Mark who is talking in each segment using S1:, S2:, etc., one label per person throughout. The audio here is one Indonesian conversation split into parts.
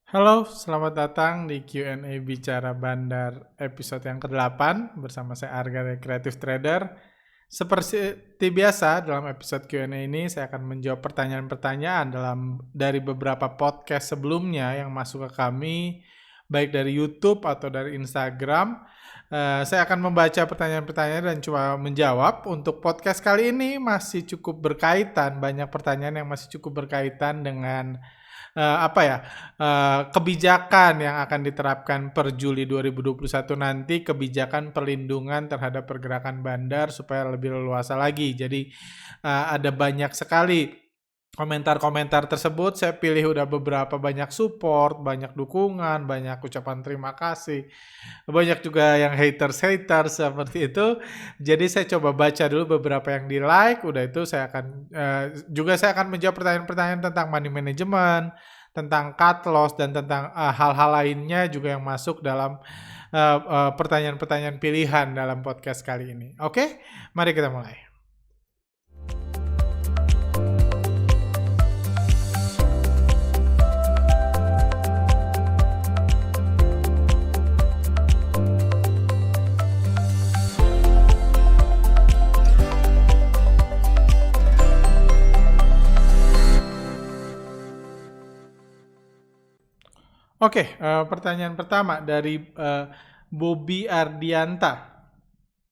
S1: Halo, selamat datang di Q&A Bicara Bandar episode yang ke-8 bersama saya Arga dari Creative Trader. Seperti biasa, dalam episode Q&A ini saya akan menjawab pertanyaan-pertanyaan dari beberapa podcast sebelumnya yang masuk ke kami, baik dari YouTube atau dari Instagram. Saya akan membaca pertanyaan-pertanyaan dan coba menjawab. Untuk podcast kali ini masih cukup berkaitan, banyak pertanyaan yang masih cukup berkaitan dengan kebijakan yang akan diterapkan per Juli 2021 nanti, kebijakan perlindungan terhadap pergerakan bandar supaya lebih leluasa lagi. Jadi ada banyak sekali komentar-komentar tersebut. Saya pilih udah beberapa, banyak support, banyak dukungan, banyak ucapan terima kasih, banyak juga yang haters seperti itu. Jadi saya coba baca dulu beberapa yang di like. Udah itu saya akan menjawab pertanyaan-pertanyaan tentang money management, tentang cut loss, dan tentang hal-hal lainnya juga yang masuk dalam pertanyaan-pertanyaan pilihan dalam podcast kali ini. Oke, mari kita mulai. Oke, pertanyaan pertama dari Bobby Ardianta.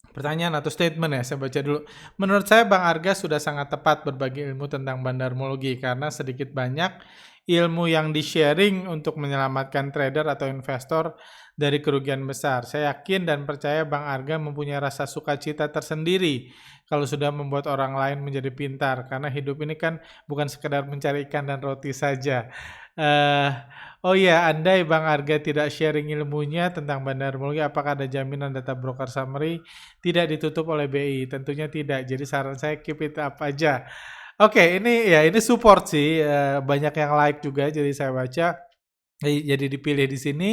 S1: Pertanyaan atau statement ya, saya baca dulu. Menurut saya Bang Arga sudah sangat tepat berbagi ilmu tentang bandarmologi karena sedikit banyak ilmu yang di-sharing untuk menyelamatkan trader atau investor dari kerugian besar. Saya yakin dan percaya Bang Arga mempunyai rasa sukacita tersendiri kalau sudah membuat orang lain menjadi pintar, karena hidup ini kan bukan sekedar mencari ikan dan roti saja. Eh, oh iya, andai Bang Arga tidak sharing ilmunya tentang bandarmologi, apakah ada jaminan data broker summary tidak ditutup oleh BI? Tentunya tidak. Jadi saran saya keep it up aja. Oke, ini support sih. Banyak yang like juga, jadi saya baca. Jadi dipilih di sini.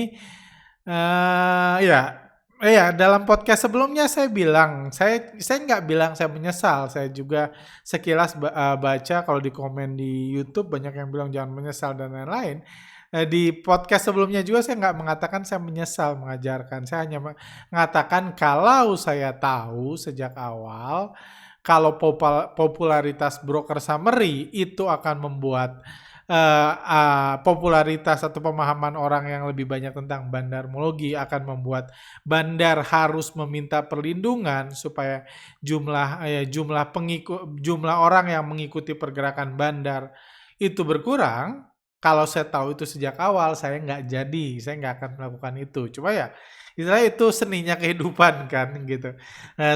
S1: Dalam podcast sebelumnya saya bilang, saya nggak bilang saya menyesal. Saya juga sekilas baca kalau di komen di YouTube banyak yang bilang jangan menyesal dan lain-lain. Di podcast sebelumnya juga saya nggak mengatakan saya menyesal mengajarkan. Saya hanya mengatakan kalau saya tahu sejak awal kalau popularitas broker summary itu akan membuat popularitas atau pemahaman orang yang lebih banyak tentang bandarmologi, akan membuat bandar harus meminta perlindungan supaya jumlah orang yang mengikuti pergerakan bandar itu berkurang. Kalau saya tahu itu sejak awal, saya nggak akan melakukan itu. Cuma ya, istilahnya itu seninya kehidupan kan gitu.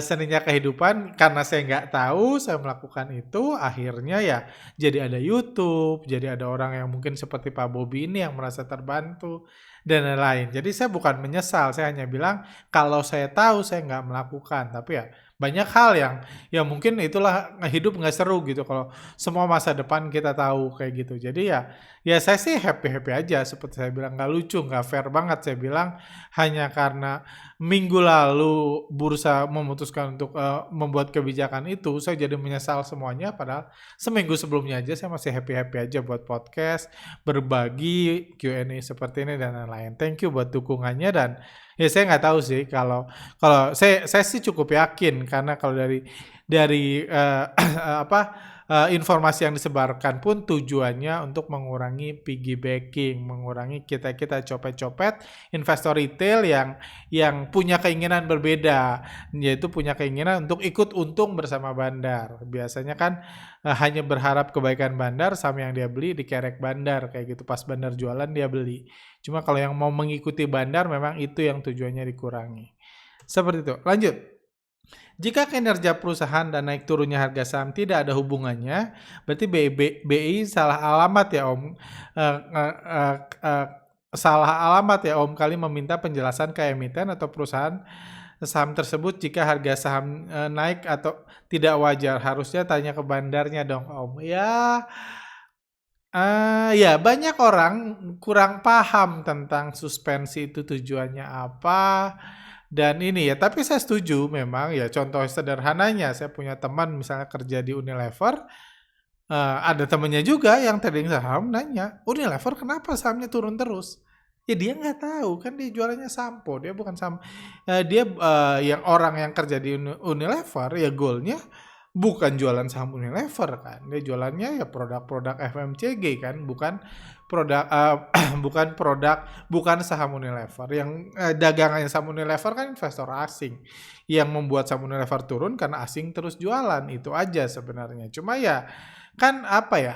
S1: Seninya kehidupan, karena saya nggak tahu, saya melakukan itu, akhirnya ya jadi ada YouTube, jadi ada orang yang mungkin seperti Pak Bobby ini yang merasa terbantu, dan lain-lain. Jadi saya bukan menyesal, saya hanya bilang kalau saya tahu saya nggak melakukan. Tapi ya banyak hal yang ya mungkin itulah hidup nggak seru gitu kalau semua masa depan kita tahu kayak gitu. Jadi ya saya sih happy-happy aja, seperti saya bilang nggak lucu, nggak fair banget saya bilang hanya karena minggu lalu bursa memutuskan untuk membuat kebijakan itu, saya jadi menyesal semuanya, padahal seminggu sebelumnya aja saya masih happy-happy aja buat podcast, berbagi Q&A seperti ini dan lain-lain. Thank you buat dukungannya, dan ya saya nggak tahu sih kalau kalau saya sih cukup yakin karena kalau dari informasi yang disebarkan pun tujuannya untuk mengurangi piggybacking, mengurangi kita copet-copet investor retail yang punya keinginan berbeda, yaitu punya keinginan untuk ikut untung bersama bandar. Biasanya kan hanya berharap kebaikan bandar, sama yang dia beli dikerek bandar kayak gitu, pas bandar jualan dia beli. Cuma kalau yang mau mengikuti bandar memang itu yang tujuannya dikurangi. Seperti itu. Lanjut. Jika kinerja perusahaan dan naik turunnya harga saham tidak ada hubungannya, berarti BI salah alamat ya Om. Salah alamat ya Om kali meminta penjelasan ke emiten atau perusahaan saham tersebut jika harga saham naik atau tidak wajar. Harusnya tanya ke bandarnya dong Om. Ya banyak orang kurang paham tentang suspensi itu tujuannya apa. Dan ini ya, tapi saya setuju memang ya, contoh sederhananya, saya punya teman misalnya kerja di Unilever, Ada temennya juga yang trading saham nanya, "Unilever kenapa sahamnya turun terus?" Ya dia nggak tahu, kan dia jualannya sampo, dia bukan saham. Dia, yang orang yang kerja di Unilever ya goalnya bukan jualan saham Unilever kan, dia jualannya ya produk-produk FMCG kan, bukan produk, bukan saham Unilever. Yang, dagangannya saham Unilever kan investor asing, yang membuat saham Unilever turun karena asing terus jualan, itu aja sebenarnya. Cuma ya kan apa ya,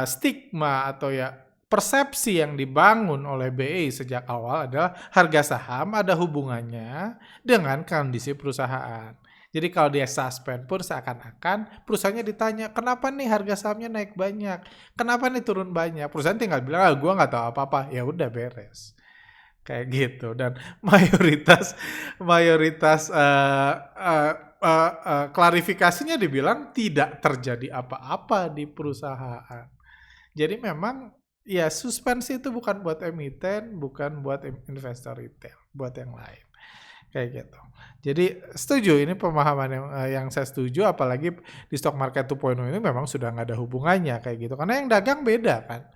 S1: stigma atau ya persepsi yang dibangun oleh BI sejak awal adalah harga saham ada hubungannya dengan kondisi perusahaan. Jadi kalau dia suspend pun seakan-akan perusahaannya ditanya, kenapa nih harga sahamnya naik banyak? Kenapa nih turun banyak? Perusahaan tinggal bilang, gue nggak tahu apa-apa. Ya udah beres. Kayak gitu. Dan mayoritas mayoritas klarifikasinya dibilang tidak terjadi apa-apa di perusahaan. Jadi memang ya suspensi itu bukan buat emiten, bukan buat investor retail, buat yang lain. Kayak gitu. Jadi setuju, ini pemahaman yang saya setuju, apalagi di stock market 2.0 ini memang sudah nggak ada hubungannya kayak gitu. Karena yang dagang beda kan.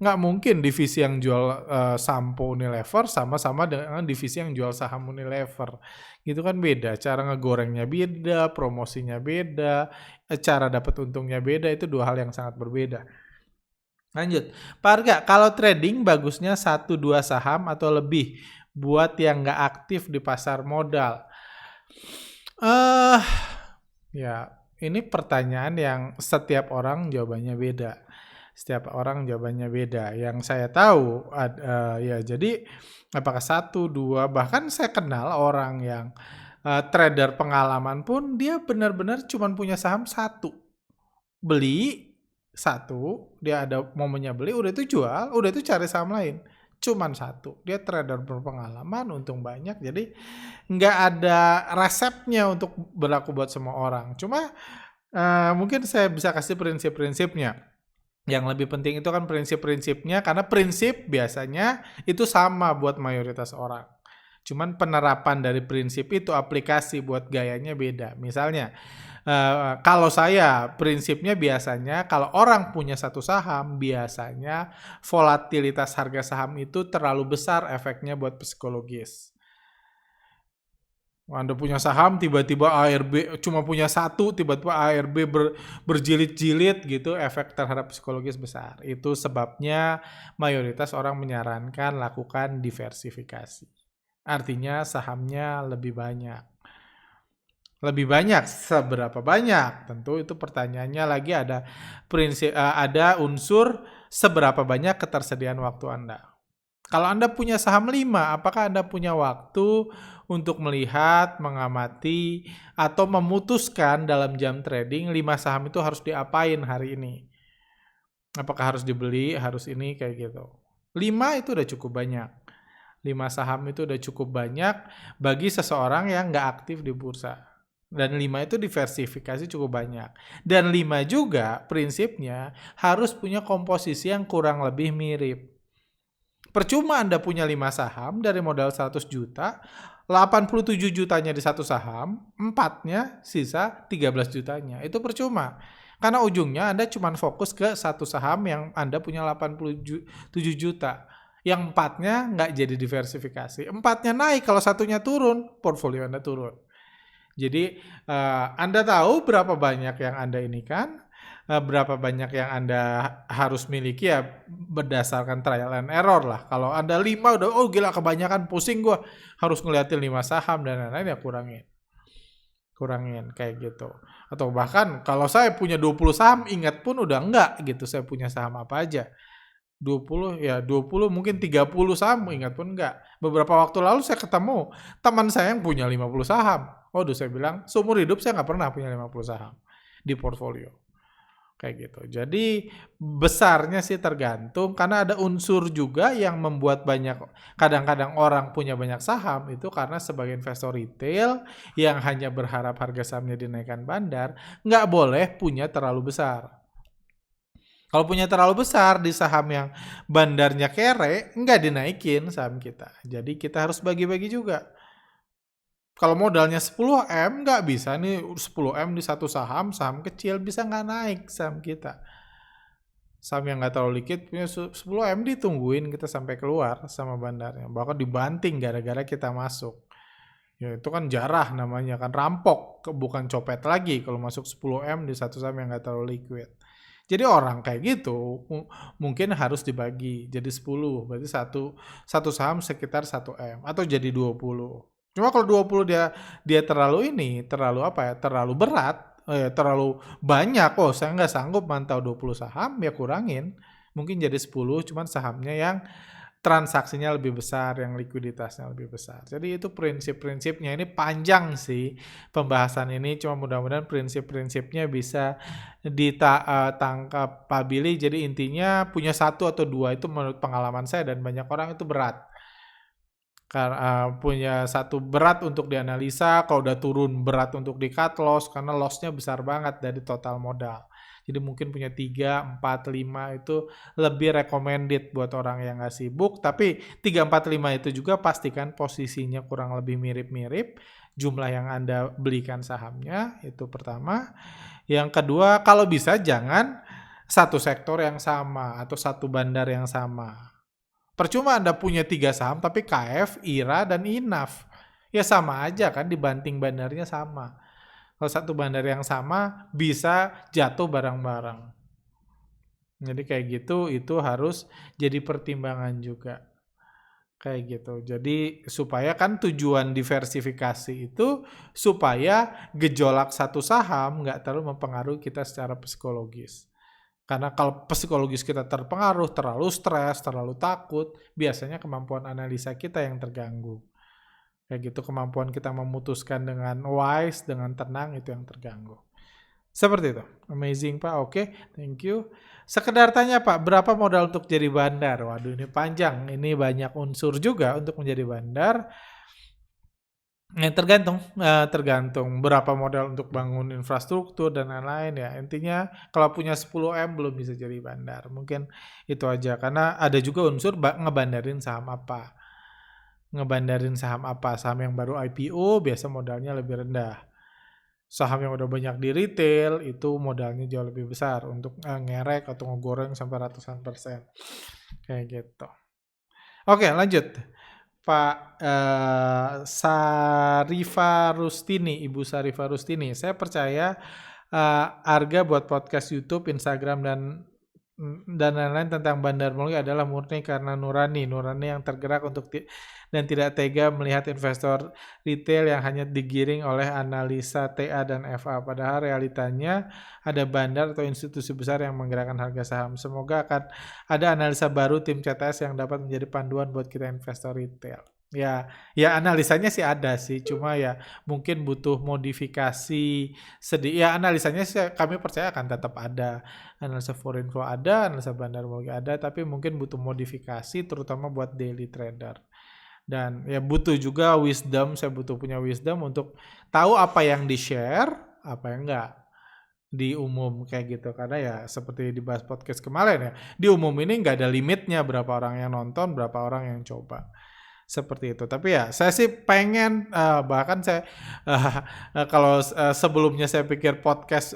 S1: Nggak mungkin divisi yang jual sampo Unilever sama-sama dengan divisi yang jual saham Unilever. Gitu kan beda, cara ngegorengnya beda, promosinya beda, cara dapat untungnya beda, itu dua hal yang sangat berbeda. Lanjut, Pak Arga, kalau trading bagusnya 1-2 saham atau lebih buat yang nggak aktif di pasar modal? Eh, ya ini pertanyaan yang setiap orang jawabannya beda. Setiap orang jawabannya beda. Yang saya tahu, ya jadi apakah 1, 2, bahkan saya kenal orang yang trader pengalaman pun dia benar-benar cuma punya saham satu. Beli satu, dia ada momennya beli, udah itu jual, udah itu cari saham lain. Cuman satu. Dia trader berpengalaman, untung banyak. Jadi nggak ada resepnya untuk berlaku buat semua orang. Cuma mungkin saya bisa kasih prinsip-prinsipnya. Yang lebih penting itu kan prinsip-prinsipnya, karena prinsip biasanya itu sama buat mayoritas orang. Cuman penerapan dari prinsip itu, aplikasi buat gayanya beda. Misalnya, kalau saya prinsipnya biasanya kalau orang punya satu saham, biasanya volatilitas harga saham itu terlalu besar efeknya buat psikologis. Anda punya saham, tiba-tiba ARB cuma punya satu, tiba-tiba ARB berjilid-jilid gitu, efek terhadap psikologis besar. Itu sebabnya mayoritas orang menyarankan lakukan diversifikasi. Artinya sahamnya lebih banyak. Lebih banyak, seberapa banyak? Tentu itu pertanyaannya lagi ada ada unsur seberapa banyak ketersediaan waktu Anda. Kalau Anda punya saham 5, apakah Anda punya waktu untuk melihat, mengamati, atau memutuskan dalam jam trading 5 saham itu harus diapain hari ini? Apakah harus dibeli, harus ini, kayak gitu. 5 itu udah cukup banyak. 5 saham itu udah cukup banyak bagi seseorang yang nggak aktif di bursa. Dan 5 itu diversifikasi cukup banyak. Dan 5 juga prinsipnya harus punya komposisi yang kurang lebih mirip. Percuma Anda punya 5 saham dari modal 100 juta, 87 jutanya di satu saham, 4-nya sisa 13 jutanya. Itu percuma. Karena ujungnya Anda cuma fokus ke satu saham yang Anda punya 87 juta. Yang 4-nya nggak jadi diversifikasi. 4-nya naik, kalau satunya turun, portfolio Anda turun. Jadi Anda tahu berapa banyak yang Anda ini kan, berapa banyak yang Anda harus miliki ya berdasarkan trial and error lah. Kalau Anda 5 udah, oh gila kebanyakan, pusing gue harus ngeliatin 5 saham dan lain-lain, ya kurangin kayak gitu. Atau bahkan kalau saya punya 20 saham, ingat pun udah enggak gitu saya punya saham apa aja. 20 ya 20, mungkin 30 saham, ingat pun enggak. Beberapa waktu lalu saya ketemu teman saya yang punya 50 saham. Waduh, saya bilang seumur hidup saya nggak pernah punya 50 saham di portfolio. Kayak gitu. Jadi besarnya sih tergantung, karena ada unsur juga yang membuat kadang-kadang orang punya banyak saham itu karena sebagai investor retail yang hanya berharap harga sahamnya dinaikkan bandar, nggak boleh punya terlalu besar. Kalau punya terlalu besar di saham yang bandarnya kere, nggak dinaikin saham kita. Jadi kita harus bagi-bagi juga. Kalau modalnya 10M nggak bisa nih 10M di satu saham, saham kecil bisa nggak naik saham kita. Saham yang nggak terlalu liquid punya 10M ditungguin kita sampai keluar sama bandarnya. Bahkan dibanting gara-gara kita masuk. Ya itu kan jarah namanya kan, rampok, bukan copet lagi kalau masuk 10M di satu saham yang nggak terlalu liquid. Jadi orang kayak gitu mungkin harus dibagi jadi 10, berarti satu saham sekitar 1M atau jadi 20. Cuma kalau 20 dia terlalu apa ya? Terlalu berat, terlalu banyak. Oh, saya nggak sanggup mantau 20 saham, ya kurangin. Mungkin jadi 10, cuman sahamnya yang transaksinya lebih besar, yang likuiditasnya lebih besar. Jadi itu prinsip-prinsipnya. Ini panjang sih pembahasan ini, cuma mudah-mudahan prinsip-prinsipnya bisa ditangkap Pak Billy. Jadi intinya punya 1 atau 2 itu menurut pengalaman saya dan banyak orang itu berat. Karena punya 1 berat untuk dianalisa, kalau udah turun berat untuk di cut loss karena lossnya besar banget dari total modal. Jadi mungkin punya 3, 4, 5 itu lebih recommended buat orang yang nggak sibuk. Tapi 3, 4, 5 itu juga pastikan posisinya kurang lebih mirip-mirip. Jumlah yang Anda belikan sahamnya, itu pertama. Yang kedua, kalau bisa jangan satu sektor yang sama atau satu bandar yang sama. Percuma Anda punya 3 saham tapi KF, IRA, dan INAF. Ya sama aja kan, dibanting bandarnya sama. Kalau satu bandar yang sama bisa jatuh bareng-bareng. Jadi kayak gitu itu harus jadi pertimbangan juga. Kayak gitu. Jadi supaya kan tujuan diversifikasi itu supaya gejolak satu saham nggak terlalu mempengaruhi kita secara psikologis. Karena kalau psikologis kita terpengaruh, terlalu stres, terlalu takut, biasanya kemampuan analisa kita yang terganggu. Kayak gitu, kemampuan kita memutuskan dengan wise, dengan tenang, itu yang terganggu. Seperti itu. Amazing Pak, oke, thank you. Sekedar tanya Pak, berapa modal untuk jadi bandar? Waduh ini panjang, ini banyak unsur juga untuk menjadi bandar. Tergantung berapa modal untuk bangun infrastruktur dan lain-lain ya. Intinya kalau punya 10M belum bisa jadi bandar. Mungkin itu aja, karena ada juga unsur ngebandarin saham apa. Saham yang baru IPO biasa modalnya lebih rendah. Saham yang udah banyak di retail itu modalnya jauh lebih besar untuk ngerek atau ngegoreng sampai ratusan persen. Kayak gitu. Oke, lanjut. Pak Sarifa Rustini, Ibu Sarifa Rustini. Saya percaya harga buat podcast YouTube, Instagram, dan lain-lain tentang Bandar Mulia adalah murni karena nurani yang tergerak untuk dan tidak tega melihat investor retail yang hanya digiring oleh analisa TA dan FA. Padahal realitanya ada bandar atau institusi besar yang menggerakkan harga saham. Semoga akan ada analisa baru tim CTS yang dapat menjadi panduan buat kita investor retail. Ya analisanya sih ada sih, cuma ya mungkin butuh modifikasi sedikit. Ya analisanya sih kami percaya akan tetap ada. Analisa foreign flow ada, analisa bandar mulia ada, tapi mungkin butuh modifikasi terutama buat daily trader. Dan ya butuh juga wisdom, saya butuh punya wisdom untuk tahu apa yang di-share, apa yang enggak di umum kayak gitu. Karena ya seperti dibahas podcast kemarin ya, di umum ini nggak ada limitnya berapa orang yang nonton, berapa orang yang coba. Seperti itu. Tapi ya saya sih pengen bahkan saya kalau sebelumnya saya pikir podcast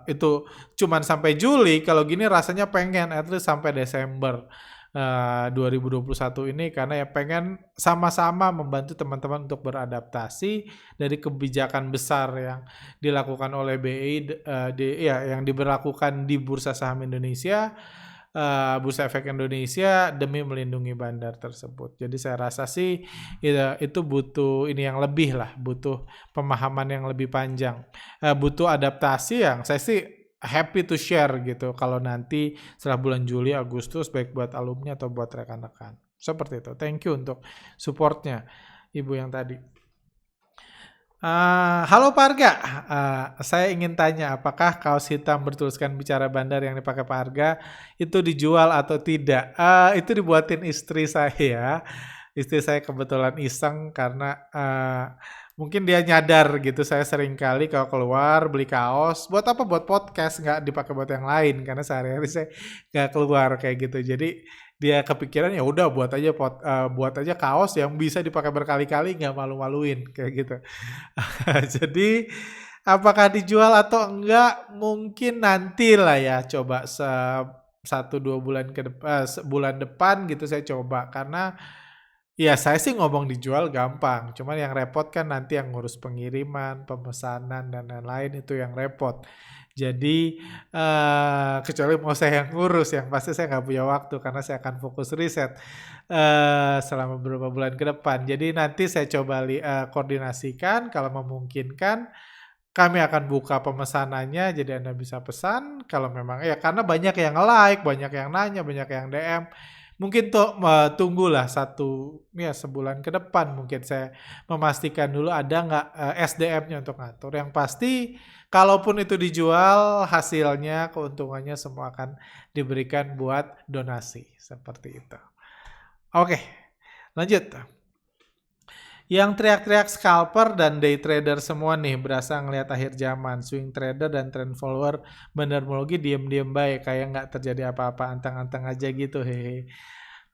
S1: itu cuman sampai Juli, kalau gini rasanya pengen at least sampai Desember 2021 ini, karena ya pengen sama-sama membantu teman-teman untuk beradaptasi dari kebijakan besar yang dilakukan oleh BI yang diberlakukan di Bursa Saham Indonesia, Bursa Efek Indonesia, demi melindungi bandar tersebut. Jadi saya rasa sih itu butuh ini yang lebih lah, butuh pemahaman yang lebih panjang, butuh adaptasi yang saya sih happy to share gitu kalau nanti setelah bulan Juli, Agustus, baik buat alumni atau buat rekan-rekan. Seperti itu. Thank you untuk supportnya Ibu yang tadi. Halo Pak Arga, saya ingin tanya apakah kaos hitam bertuliskan bicara bandar yang dipakai Pak Arga itu dijual atau tidak? Itu dibuatin istri saya. Istri saya kebetulan iseng karena mungkin dia nyadar gitu, saya sering kali kalau keluar beli kaos. Buat apa? Buat podcast, nggak dipakai buat yang lain karena sehari-hari saya nggak keluar kayak gitu. Jadi Dia kepikiran ya udah buat aja kaos yang bisa dipakai berkali-kali nggak malu-maluin kayak gitu. Jadi apakah dijual atau enggak mungkin nantilah ya coba 1-2 bulan sebulan depan gitu saya coba karena ya saya sih ngomong dijual gampang, cuman yang repot kan nanti yang ngurus pengiriman, pemesanan, dan lain-lain itu yang repot. Jadi, kecuali mau saya yang ngurus, yang pasti saya nggak punya waktu karena saya akan fokus riset, selama beberapa bulan ke depan. Jadi nanti saya coba koordinasikan kalau memungkinkan, kami akan buka pemesanannya jadi Anda bisa pesan kalau memang ya karena banyak yang like, banyak yang nanya, banyak yang DM. Mungkin tuh tunggulah ya sebulan ke depan mungkin saya memastikan dulu ada nggak, SDM-nya untuk ngatur. Yang pasti kalaupun itu dijual hasilnya, keuntungannya semua akan diberikan buat donasi, seperti itu. Oke, lanjut. Yang teriak-teriak scalper dan day trader semua nih berasa ngelihat akhir zaman. Swing trader dan trend follower bandarmologi diem-diem baik kayak nggak terjadi apa-apa, anteng-anteng aja gitu hehe.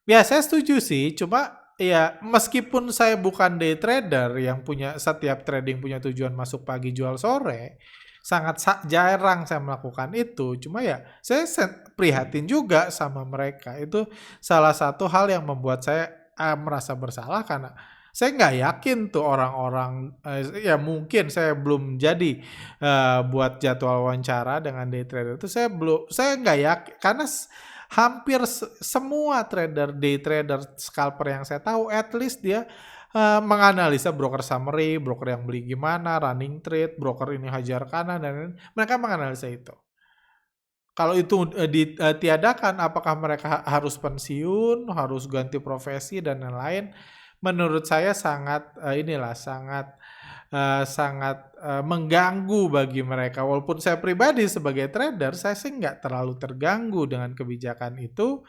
S1: Ya saya setuju sih, cuma ya meskipun saya bukan day trader yang punya setiap trading punya tujuan masuk pagi jual sore, sangat jarang saya melakukan itu. Cuma ya saya prihatin juga sama mereka. Itu salah satu hal yang membuat saya merasa bersalah karena saya nggak yakin tuh orang-orang, ya mungkin saya belum jadi buat jadwal wawancara dengan day trader itu saya nggak yakin karena hampir semua day trader, scalper yang saya tahu at least dia menganalisa broker summary, broker yang beli gimana, running trade, broker ini hajar kanan dan lain-lain, mereka menganalisa itu. Kalau itu ditiadakan apakah mereka harus pensiun, harus ganti profesi dan lain-lain? Menurut saya sangat mengganggu bagi mereka. Walaupun saya pribadi sebagai trader, saya sih nggak terlalu terganggu dengan kebijakan itu,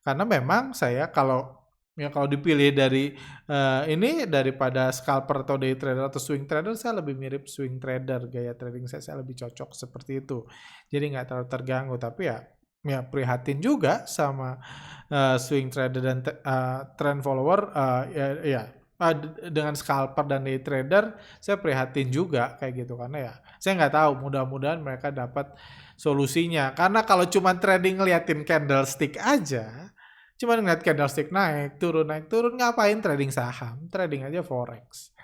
S1: karena memang saya kalau dipilih daripada scalper atau day trader atau swing trader, saya lebih mirip swing trader. Gaya trading saya lebih cocok seperti itu. Jadi nggak terlalu terganggu, tapi ya prihatin juga sama swing trader dan trend follower, dengan scalper dan day trader saya prihatin juga kayak gitu karena ya saya nggak tahu, mudah-mudahan mereka dapat solusinya karena kalau cuma trading ngeliatin candlestick aja, cuma ngeliat candlestick naik turun ngapain trading saham, trading aja forex.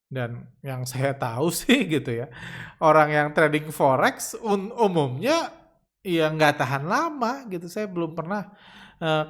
S1: Dan yang saya tahu sih gitu ya, orang yang trading forex umumnya ya nggak tahan lama gitu. Saya belum pernah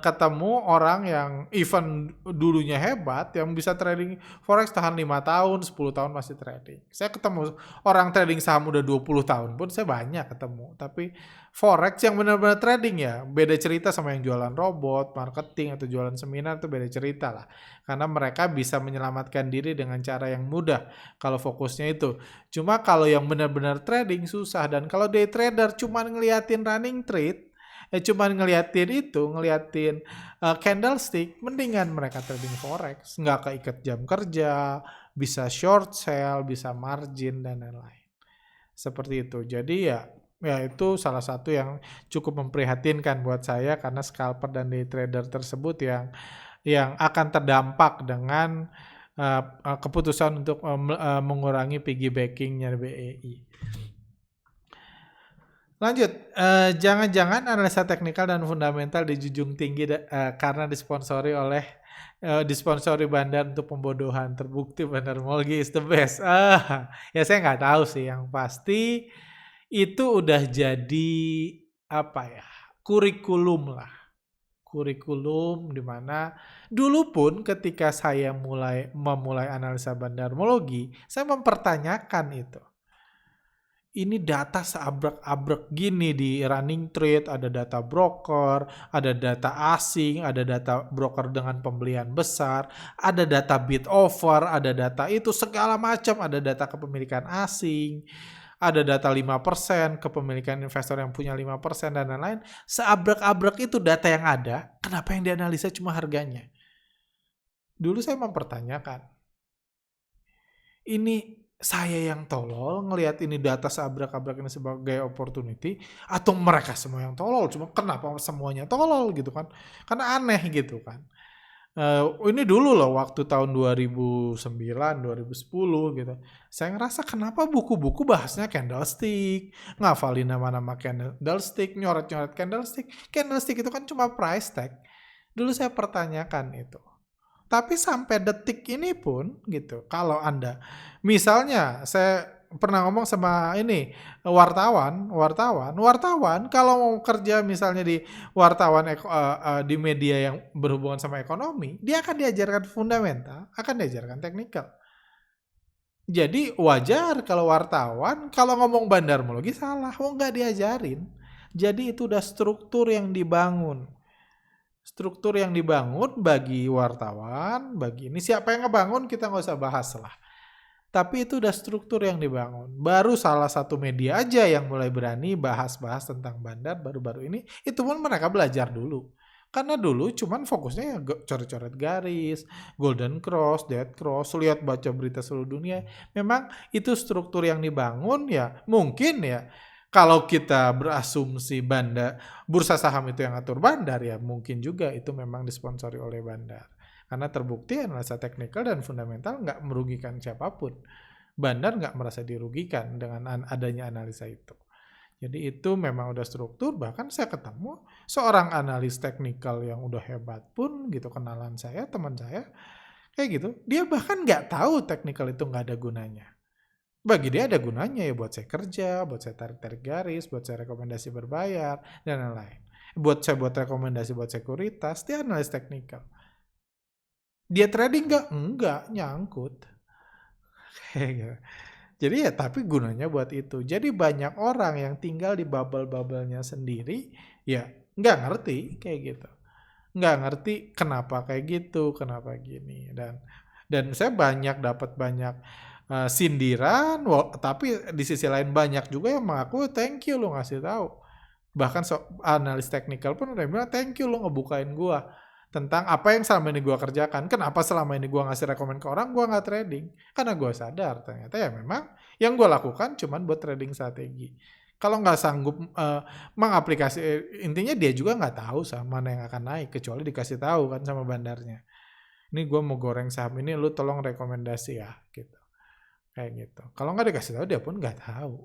S1: ketemu orang yang even dulunya hebat yang bisa trading forex tahan 5 tahun, 10 tahun masih trading. Saya ketemu orang trading saham udah 20 tahun pun saya banyak ketemu. Tapi forex yang benar-benar trading ya beda cerita sama yang jualan robot, marketing atau jualan seminar itu beda cerita lah. Karena mereka bisa menyelamatkan diri dengan cara yang mudah kalau fokusnya itu. Cuma kalau yang benar-benar trading susah, dan kalau day trader cuma ngeliatin running trade, cuman ngeliatin candlestick, mendingan mereka trading forex, nggak keikat jam kerja, bisa short sell, bisa margin dan lain-lain. Seperti itu. Jadi ya itu salah satu yang cukup memprihatinkan buat saya karena scalper dan day trader tersebut yang akan terdampak dengan keputusan untuk mengurangi piggybacking-nya BEI. Lanjut, jangan-jangan analisa teknikal dan fundamental dijunjung tinggi karena disponsori Bandar untuk pembodohan. Terbukti bandarmologi is the best. Ya saya nggak tahu sih, yang pasti itu udah jadi kurikulum lah. Kurikulum di mana dulu pun ketika saya memulai analisa bandarmologi, saya mempertanyakan itu. Ini data seabrek-abrek gini di running trade, ada data broker, ada data asing, ada data broker dengan pembelian besar, ada data bid offer, ada data itu segala macam, ada data kepemilikan asing, ada data 5%, kepemilikan investor yang punya 5% dan lain-lain. Seabrek-abrek itu data yang ada, kenapa yang dianalisa cuma harganya? Dulu saya mempertanyakan. Ini saya yang tolol ngelihat ini data seabrak-abrak ini sebagai opportunity, atau mereka semua yang tolol, cuma kenapa semuanya tolol gitu kan, karena aneh gitu kan. Ini dulu loh waktu tahun 2009, 2010 gitu. Saya ngerasa kenapa buku-buku bahasnya candlestick, ngafalin nama-nama candlestick, nyoret-nyoret candlestick. Candlestick itu kan cuma price tag. Dulu saya pertanyakan itu. Tapi sampai detik ini pun gitu, kalau Anda misalnya saya pernah ngomong sama ini wartawan kalau mau kerja misalnya di di media yang berhubungan sama ekonomi, dia akan diajarkan fundamental, akan diajarkan teknikal. Jadi wajar kalau wartawan kalau ngomong bandarmologi salah, nggak diajarin. Jadi itu udah struktur yang dibangun. Struktur yang dibangun bagi wartawan, bagi ini siapa yang ngebangun kita nggak usah bahas lah. Tapi itu udah struktur yang dibangun. Baru salah satu media aja yang mulai berani bahas-bahas tentang bandar baru-baru ini, itu pun mereka belajar dulu. Karena dulu cuman fokusnya ya coret-coret garis, golden cross, dead cross, lihat baca berita seluruh dunia. Memang itu struktur yang dibangun ya mungkin ya kalau kita berasumsi bursa saham itu yang ngatur bandar ya mungkin juga itu memang disponsori oleh bandar. Karena terbukti analisa teknikal dan fundamental nggak merugikan siapapun. Bandar nggak merasa dirugikan dengan adanya analisa itu. Jadi itu memang udah struktur, bahkan saya ketemu seorang analis teknikal yang udah hebat pun gitu, kenalan saya, teman saya, kayak gitu. Dia bahkan nggak tahu teknikal itu nggak ada gunanya. Bagi dia ada gunanya ya buat saya kerja, buat saya tarik-tarik garis, buat saya rekomendasi berbayar, dan lain-lain. Buat rekomendasi buat sekuritas, dia analis teknikal. Dia trading nggak? Enggak, nyangkut. Kayak gitu. Jadi ya tapi gunanya buat itu. Jadi banyak orang yang tinggal di bubble-bubble-nya sendiri, ya nggak ngerti kayak gitu. Nggak ngerti kenapa kayak gitu, kenapa gini. Dan saya dapat banyak sindiran, tapi di sisi lain banyak juga yang mengaku thank you lo ngasih tahu. Bahkan analis teknikal pun udah bilang thank you lo ngebukain gua tentang apa yang selama ini gua kerjakan. Kenapa selama ini gua ngasih rekomen ke orang gua nggak trading? Karena gua sadar ternyata ya memang yang gua lakukan cuman buat trading strategi. Kalau nggak sanggup mengaplikasi, intinya dia juga nggak tahu sama mana yang akan naik kecuali dikasih tahu kan sama bandarnya. Ini gua mau goreng saham ini, lu tolong rekomendasi ya, gitu. Kayak gitu. Kalau nggak dikasih tahu dia pun nggak tahu.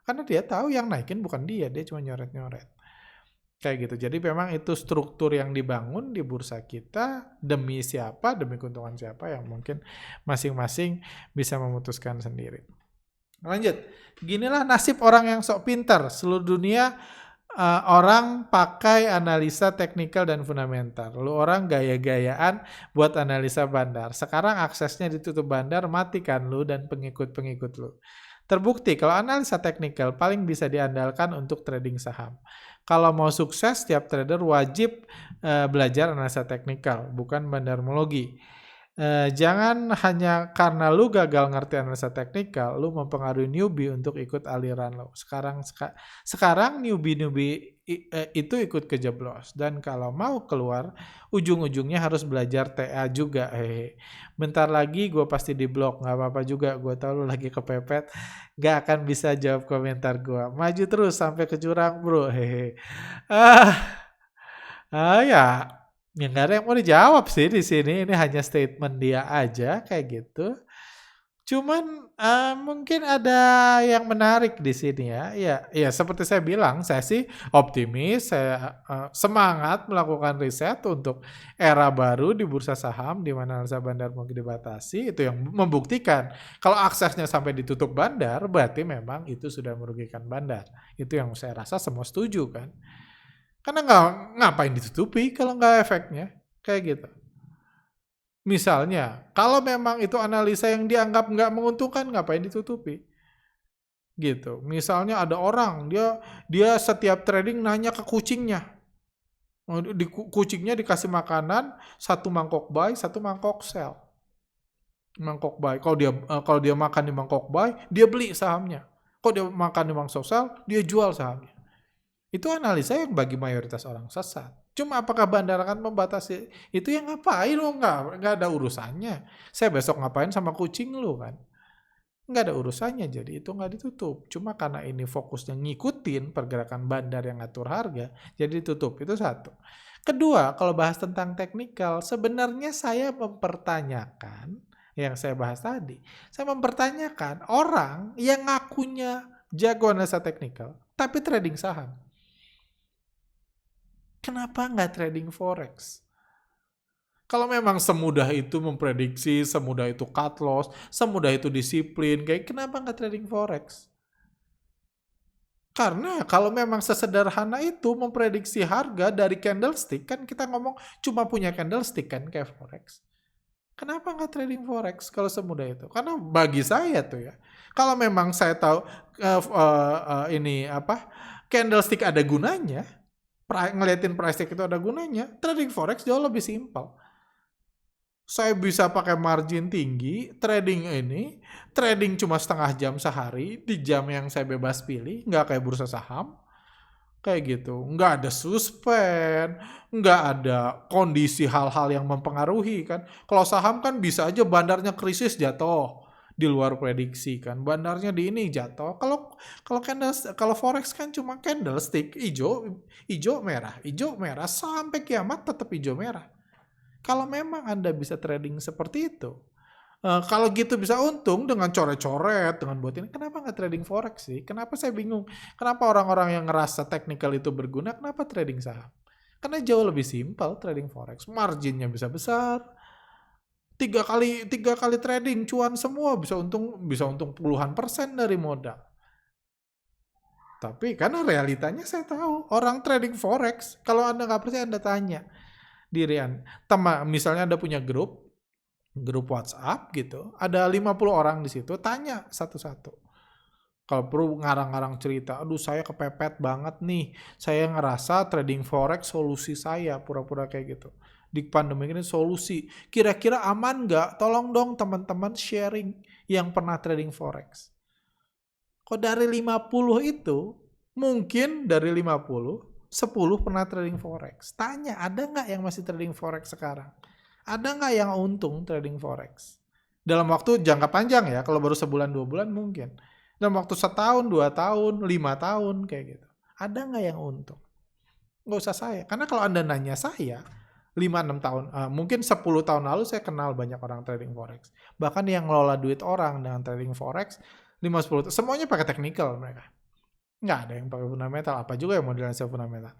S1: Karena dia tahu yang naikin bukan dia cuma nyoret-nyoret. Kayak gitu. Jadi memang itu struktur yang dibangun di bursa kita demi siapa, demi keuntungan siapa yang mungkin masing-masing bisa memutuskan sendiri. Lanjut. Ginilah nasib orang yang sok pintar. Seluruh dunia orang pakai analisa teknikal dan fundamental. Lu orang gaya-gayaan buat analisa bandar. Sekarang aksesnya ditutup bandar, matikan lu dan pengikut-pengikut lu. Terbukti kalau analisa teknikal paling bisa diandalkan untuk trading saham. Kalau mau sukses, tiap trader wajib belajar analisa teknikal, bukan bandarmologi. Jangan hanya karena lu gagal ngerti analisa teknikal, lu mempengaruhi newbie untuk ikut aliran lo. Sekarang newbie itu ikut kejeblos. Dan kalau mau keluar, ujung-ujungnya harus belajar TA juga. Bentar lagi gue pasti di blok, nggak apa-apa juga. Gue tahu lu lagi kepepet, nggak akan bisa jawab komentar gue. Maju terus sampai ke jurang, bro. Ya. Ya nggak ada yang mau dijawab sih di sini. Ini hanya statement dia aja kayak gitu. Cuman mungkin ada yang menarik di sini ya. Ya seperti saya bilang, saya sih optimis, saya semangat melakukan riset untuk era baru di bursa saham di mana analisa bandar mungkin dibatasi. Itu yang membuktikan kalau aksesnya sampai ditutup bandar, berarti memang itu sudah merugikan bandar. Itu yang saya rasa semua setuju kan. Karena ngapain ditutupi kalau nggak efeknya, kayak gitu. Misalnya, kalau memang itu analisa yang dianggap nggak menguntungkan, ngapain ditutupi? Gitu. Misalnya ada orang, dia setiap trading nanya ke kucingnya. Kucingnya dikasih makanan, satu mangkok buy, satu mangkok sell. Mangkok buy. Kalau dia makan di mangkok buy, dia beli sahamnya. Kalau dia makan di mangkok sell, dia jual sahamnya. Itu analisa yang bagi mayoritas orang sesat. Cuma apakah bandar akan membatasi itu, yang ngapain lo, nggak ada urusannya. Saya besok ngapain sama kucing lu kan. Nggak ada urusannya, jadi itu nggak ditutup. Cuma karena ini fokusnya ngikutin pergerakan bandar yang ngatur harga, jadi ditutup. Itu satu. Kedua, kalau bahas tentang teknikal, sebenarnya saya mempertanyakan, yang saya bahas tadi, saya mempertanyakan orang yang ngakunya jago analisa teknikal, tapi trading saham. Kenapa nggak trading forex? Kalau memang semudah itu memprediksi, semudah itu cut loss, semudah itu disiplin, kayak kenapa nggak trading forex? Karena kalau memang sesederhana itu memprediksi harga dari candlestick, kan kita ngomong cuma punya candlestick kan kayak forex. Kenapa nggak trading forex kalau semudah itu? Karena bagi saya tuh ya, kalau memang saya tahu ini apa candlestick ada gunanya, ngeliatin price itu ada gunanya, trading forex jauh lebih simpel. Saya bisa pakai margin tinggi, trading cuma setengah jam sehari, di jam yang saya bebas pilih, nggak kayak bursa saham, kayak gitu. Nggak ada suspend, nggak ada kondisi hal-hal yang mempengaruhi kan. Kalau saham kan bisa aja bandarnya krisis jatuh di luar prediksi kan. Bandarnya di ini jatuh. Kalau forex kan cuma candlestick, hijau merah sampai kiamat tetap hijau merah. Kalau memang Anda bisa trading seperti itu, kalau gitu bisa untung dengan coret-coret, dengan buat ini, kenapa nggak trading forex sih? Kenapa saya bingung? Kenapa orang-orang yang ngerasa technical itu berguna, kenapa trading saham? Karena jauh lebih simpel trading forex. Marginnya bisa besar. Tiga kali trading cuan semua, bisa untung puluhan persen dari modal. Tapi karena realitanya saya tahu orang trading forex, kalau Anda nggak percaya Anda tanya diri Anda. Misalnya Anda punya grup WhatsApp gitu, ada 50 orang di situ, tanya satu-satu. Kalau perlu ngarang-ngarang cerita, aduh saya kepepet banget nih, saya ngerasa trading forex solusi saya, pura-pura kayak gitu. Di pandemi ini solusi, kira-kira aman nggak? Tolong dong teman-teman sharing yang pernah trading forex. Kok dari 50 itu, mungkin dari 50, 10 pernah trading forex. Tanya, ada nggak yang masih trading forex sekarang? Ada nggak yang untung trading forex? Dalam waktu jangka panjang ya, kalau baru sebulan 2 bulan mungkin. Dalam waktu 1 tahun, 2 tahun, 5 tahun kayak gitu. Ada nggak yang untung? Nggak usah saya. Karena kalau Anda nanya saya, 5-6 tahun, mungkin 10 tahun lalu saya kenal banyak orang trading forex. Bahkan yang ngelola duit orang dengan trading forex, 5-10 semuanya pakai technical mereka. Nggak ada yang pakai fundamental. Apa juga yang modelnya fundamental.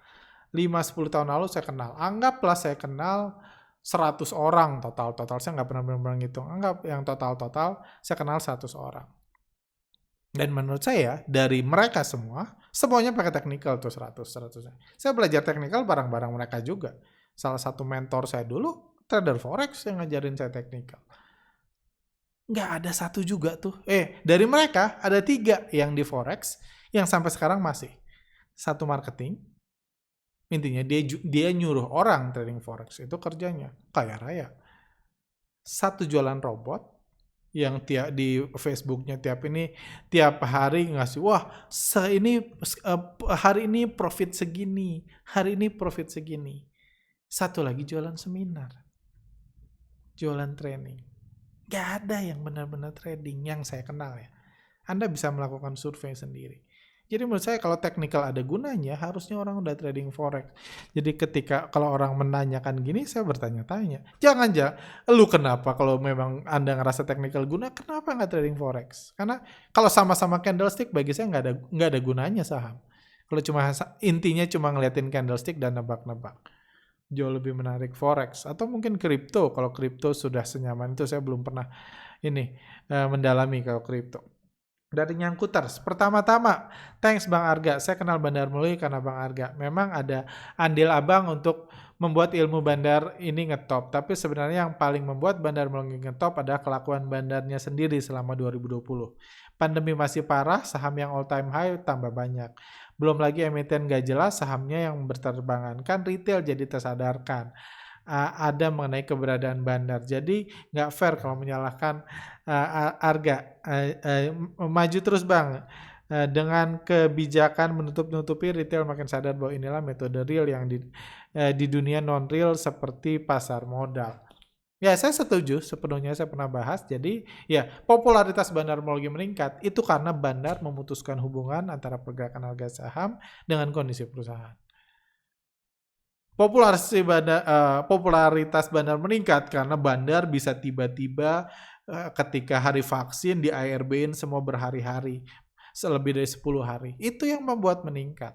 S1: 5-10 tahun lalu saya kenal. Anggaplah saya kenal 100 orang total saya nggak pernah benar-benar ngitung. Anggap yang total saya kenal 100 orang. Dan menurut saya dari mereka semuanya pakai technical tuh 100. Saya belajar technical bareng-bareng mereka juga. Salah satu mentor saya dulu trader forex yang ngajarin saya technical. Nggak ada satu juga tuh. Dari mereka ada 3 yang di forex yang sampai sekarang masih. Satu marketing. Intinya dia nyuruh orang trading forex, itu kerjanya kaya raya. Satu jualan robot yang di Facebooknya tiap hari ngasih, wah hari ini profit segini, hari ini profit segini. Satu lagi jualan seminar, jualan training. Gak ada yang benar-benar trading yang saya kenal ya. Anda bisa melakukan survei sendiri. Jadi menurut saya kalau technical ada gunanya, harusnya orang udah trading forex. Jadi kalau orang menanyakan gini, saya bertanya-tanya. Jangan lu kenapa kalau memang Anda ngerasa technical guna, kenapa nggak trading forex? Karena kalau sama-sama candlestick, bagi saya nggak ada gunanya saham. Kalau intinya cuma ngeliatin candlestick dan nebak-nebak. Jauh lebih menarik forex. Atau mungkin kripto. Kalau kripto sudah senyaman itu, saya belum pernah mendalami kalau kripto. Dari Nyangkuters, pertama-tama, thanks Bang Arga, saya kenal Bandar Melalui karena Bang Arga. Memang ada andil abang untuk membuat ilmu bandar ini ngetop, tapi sebenarnya yang paling membuat Bandar Melalui ngetop adalah kelakuan bandarnya sendiri selama 2020. Pandemi masih parah, saham yang all time high tambah banyak. Belum lagi emiten gak jelas, sahamnya yang berterbangan. Kan retail jadi tersadarkan. Ada mengenai keberadaan bandar. Jadi nggak fair kalau menyalahkan Arga. Maju terus Bang. Dengan kebijakan menutupi retail makin sadar bahwa inilah metode real yang di dunia non-real seperti pasar modal. Ya, saya setuju sepenuhnya, saya pernah bahas. Jadi, ya popularitas bandarmologi meningkat itu karena bandar memutuskan hubungan antara pergerakan harga saham dengan kondisi perusahaan. Popularitas bandar meningkat karena bandar bisa tiba-tiba ketika hari vaksin di ARB-in semua berhari-hari, selebih dari 10 hari. Itu yang membuat meningkat.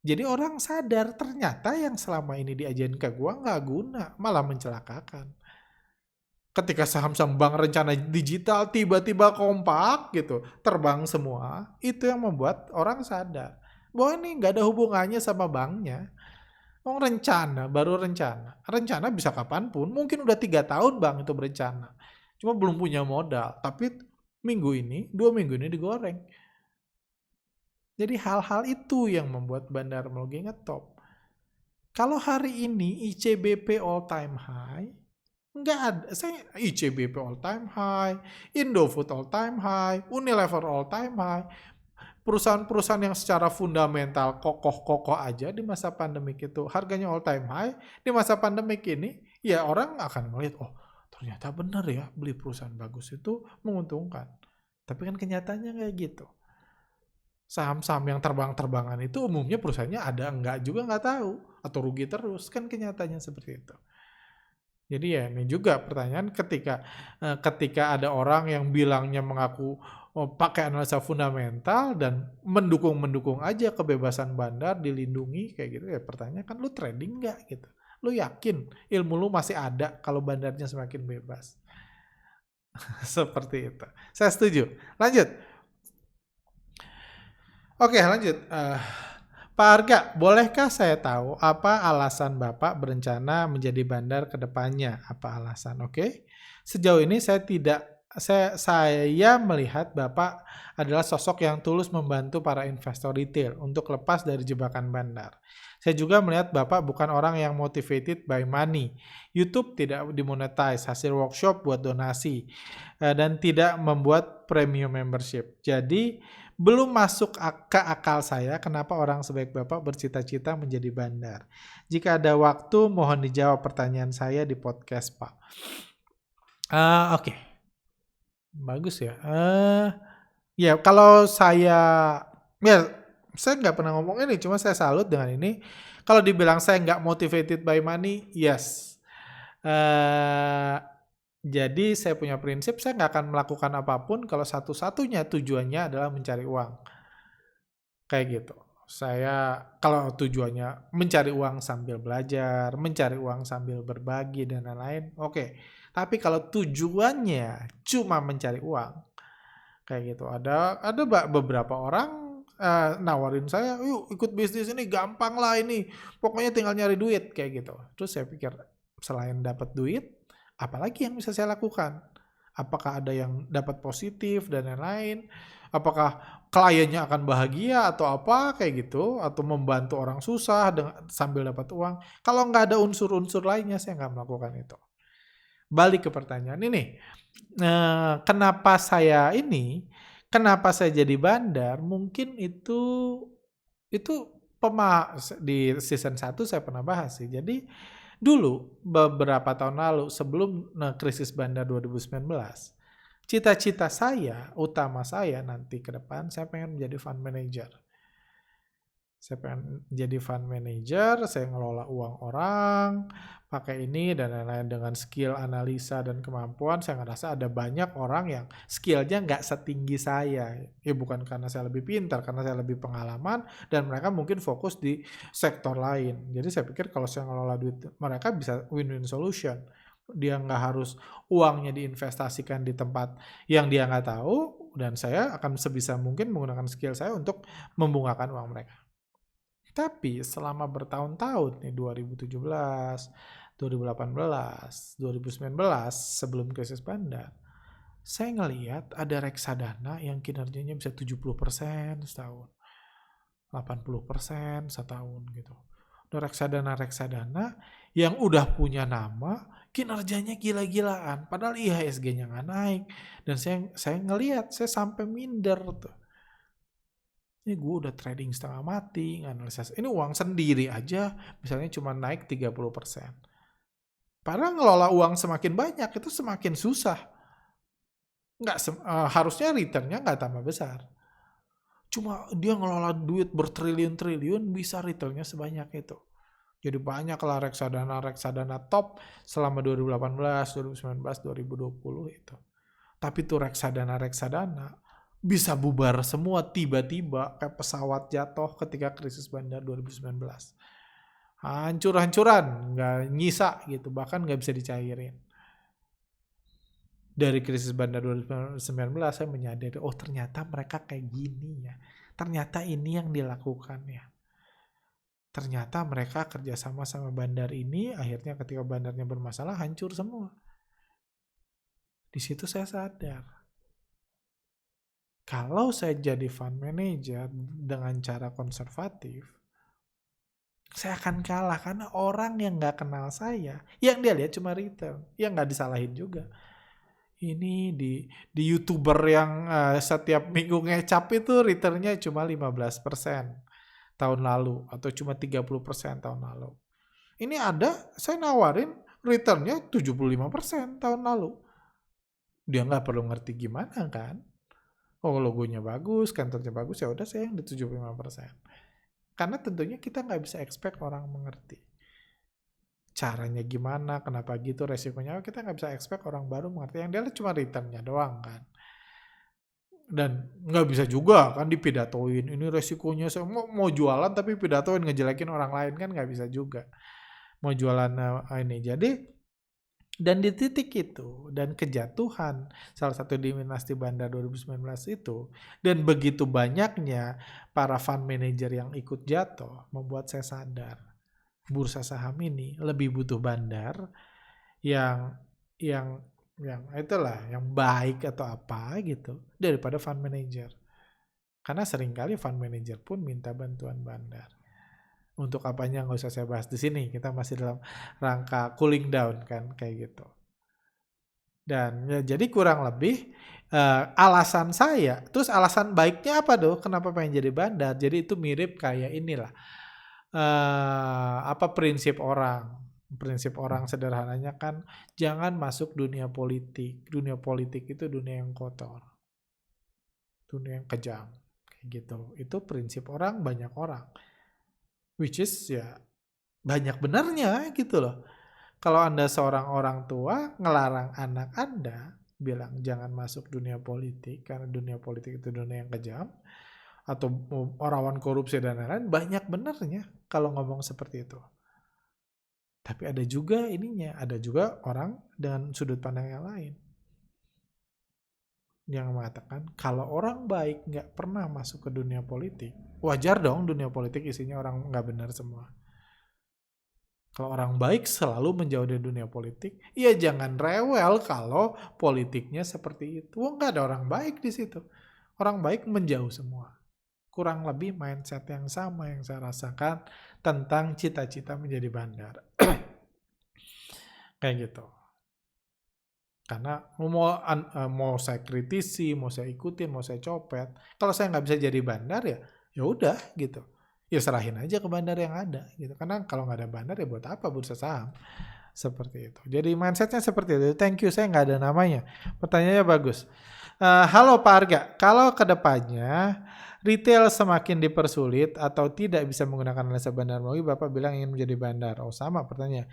S1: Jadi orang sadar ternyata yang selama ini diajarin ke gua nggak guna, malah mencelakakan. Ketika saham-saham bank rencana digital tiba-tiba kompak gitu, terbang semua, itu yang membuat orang sadar bahwa ini nggak ada hubungannya sama banknya. Oh, rencana, baru rencana. Rencana bisa kapanpun, mungkin udah 3 tahun bank itu berencana. Cuma belum punya modal, tapi minggu ini, 2 minggu ini digoreng. Jadi hal-hal itu yang membuat bandarmologi ngetop. Kalau hari ini ICBP all time high, nggak ada. Saya ICBP all time high, Indofood all time high, Unilever all time high. Perusahaan-perusahaan yang secara fundamental kokoh-kokoh aja di masa pandemik itu harganya all time high, di masa pandemik ini ya orang akan melihat, oh ternyata benar ya beli perusahaan bagus itu menguntungkan. Tapi kan kenyataannya kayak gitu. Saham-saham yang terbang-terbangan itu umumnya perusahaannya ada enggak juga nggak tahu atau rugi terus, kan kenyataannya seperti itu. Jadi ya ini juga pertanyaan ketika ada orang yang bilangnya mengaku pakai analisa fundamental dan mendukung aja kebebasan bandar dilindungi kayak gitu ya, pertanyaan kan lu trading nggak gitu? Lu yakin ilmu lu masih ada kalau bandarnya semakin bebas? Seperti itu. Saya setuju. Lanjut. Oke, lanjut. Pak Arga, bolehkah saya tahu apa alasan Bapak berencana menjadi bandar ke depannya? Apa alasan? Oke. Sejauh ini saya melihat Bapak adalah sosok yang tulus membantu para investor retail untuk lepas dari jebakan bandar. Saya juga melihat Bapak bukan orang yang motivated by money. YouTube tidak dimonetize, hasil workshop buat donasi, dan tidak membuat premium membership. Jadi, belum masuk ke akal saya kenapa orang sebaik Bapak bercita-cita menjadi bandar. Jika ada waktu, mohon dijawab pertanyaan saya di podcast, Pak. Oke. Bagus ya. Ya kalau ya saya nggak pernah ngomong ini, cuma saya salut dengan ini. Kalau dibilang saya nggak motivated by money, yes. Jadi saya punya prinsip, saya nggak akan melakukan apapun kalau satu-satunya tujuannya adalah mencari uang. Kayak gitu. Saya kalau tujuannya mencari uang sambil belajar, mencari uang sambil berbagi dan lain-lain, oke. Tapi kalau tujuannya cuma mencari uang, kayak gitu. Ada beberapa orang nawarin saya, yuk ikut bisnis ini gampang lah ini, pokoknya tinggal nyari duit kayak gitu. Terus saya pikir selain dapat duit, apalagi yang bisa saya lakukan? Apakah ada yang dapat positif dan lain-lain? Apakah kliennya akan bahagia atau apa kayak gitu? Atau membantu orang susah sambil dapat uang? Kalau nggak ada unsur-unsur lainnya, saya nggak melakukan itu. Balik ke pertanyaan ini. Kenapa saya jadi bandar? Mungkin itu di season 1 saya pernah bahas sih. Jadi dulu beberapa tahun lalu sebelum krisis bandar 2019, cita-cita utama saya nanti ke depan saya pengen menjadi fund manager. Saya pengen jadi fund manager, saya ngelola uang orang, pakai ini dan lain-lain dengan skill analisa dan kemampuan. Saya ngerasa ada banyak orang yang skillnya nggak setinggi saya. Ya bukan karena saya lebih pintar, karena saya lebih pengalaman dan mereka mungkin fokus di sektor lain. Jadi saya pikir kalau saya ngelola duit, mereka bisa win-win solution. Dia nggak harus uangnya diinvestasikan di tempat yang dia nggak tahu, dan saya akan sebisa mungkin menggunakan skill saya untuk membungakan uang mereka. Tapi selama bertahun-tahun nih 2017, 2018, 2019 sebelum krisis bandar, saya ngelihat ada reksadana yang kinerjanya bisa 70% setahun, 80% setahun gitu. Ada reksadana yang udah punya nama, kinerjanya gila-gilaan, padahal IHSG-nya nggak naik. Dan saya ngelihat, saya sampai minder tuh. Ini gue udah trading setengah mati, nganalisis. Ini uang sendiri aja, misalnya cuma naik 30%. Padahal ngelola uang semakin banyak itu semakin susah. Harusnya returnnya nggak tambah besar. Cuma dia ngelola duit bertriliun-triliun bisa returnnya sebanyak itu. Jadi banyak lah reksadana top selama 2018, 2019, 2020 itu. Tapi tuh reksadana bisa bubar semua tiba-tiba kayak pesawat jatuh ketika krisis bandar 2019. Hancur-hancuran, nggak nyisa gitu, bahkan nggak bisa dicairin. Dari krisis bandar 2019 saya menyadari, oh ternyata mereka kayak gini ya. Ternyata ini yang dilakukan ya. Ternyata mereka kerjasama sama bandar ini, akhirnya ketika bandarnya bermasalah hancur semua. Di situ saya sadar. Kalau saya jadi fund manager dengan cara konservatif, saya akan kalah karena orang yang nggak kenal saya, yang dia lihat cuma return, yang nggak disalahin juga. Ini di YouTuber yang setiap minggu ngecap itu returnnya cuma 15% tahun lalu atau cuma 30% tahun lalu. Ini ada, saya nawarin returnnya 75% tahun lalu. Dia nggak perlu ngerti gimana kan. Oh logonya bagus, kantornya bagus, ya udah saya yang di 75%. Karena tentunya kita nggak bisa expect orang mengerti. Caranya gimana, kenapa gitu, resikonya kita nggak bisa expect orang baru mengerti. Yang dia lihat cuma returnnya doang kan. Dan nggak bisa juga kan dipidatoin, ini resikonya saya mau jualan tapi pidatoin ngejelekin orang lain kan nggak bisa juga. Mau jualan ini. Jadi dan di titik itu dan kejatuhan salah satu dinasti bandar 2019 itu dan begitu banyaknya para fund manager yang ikut jatuh membuat saya sadar bursa saham ini lebih butuh bandar yang yang itulah yang baik atau apa gitu daripada fund manager. Karena seringkali fund manager pun minta bantuan bandar. Untuk apanya nggak usah saya bahas di sini. Kita masih dalam rangka cooling down kan kayak gitu. Dan ya, jadi kurang lebih alasan saya, terus alasan baiknya apa tuh? Kenapa pengen jadi bandar? Jadi itu mirip kayak inilah prinsip orang. Prinsip orang sederhananya kan jangan masuk dunia politik. Dunia politik itu dunia yang kotor. Dunia yang kejam kayak gitu. Itu prinsip orang banyak orang. Which is ya banyak benarnya gitu loh. Kalau Anda seorang orang tua ngelarang anak Anda bilang jangan masuk dunia politik karena dunia politik itu dunia yang kejam atau rawan korupsi dan lain-lain, banyak benarnya kalau ngomong seperti itu. Tapi ada juga ada juga orang dengan sudut pandang yang lain yang mengatakan kalau orang baik nggak pernah masuk ke dunia politik, wajar dong dunia politik isinya orang nggak benar semua. Kalau orang baik selalu menjauh dari dunia politik, ya jangan rewel kalau politiknya seperti itu. Nggak ada orang baik di situ. Orang baik menjauh semua. Kurang lebih mindset yang sama yang saya rasakan tentang cita-cita menjadi bandar. Kayak gitu. Karena mau saya kritisi, mau saya ikutin, mau saya copet. Kalau saya nggak bisa jadi bandar ya udah gitu. Ya serahin aja ke bandar yang ada gitu. Karena kalau nggak ada bandar ya buat apa bursa saham? Seperti itu. Jadi mindsetnya seperti itu. Thank you, saya nggak ada namanya. Pertanyaannya bagus. Halo Pak Arga, kalau kedepannya retail semakin dipersulit atau tidak bisa menggunakan analisa bandar melalui Bapak bilang ingin menjadi bandar. Oh sama pertanyaan.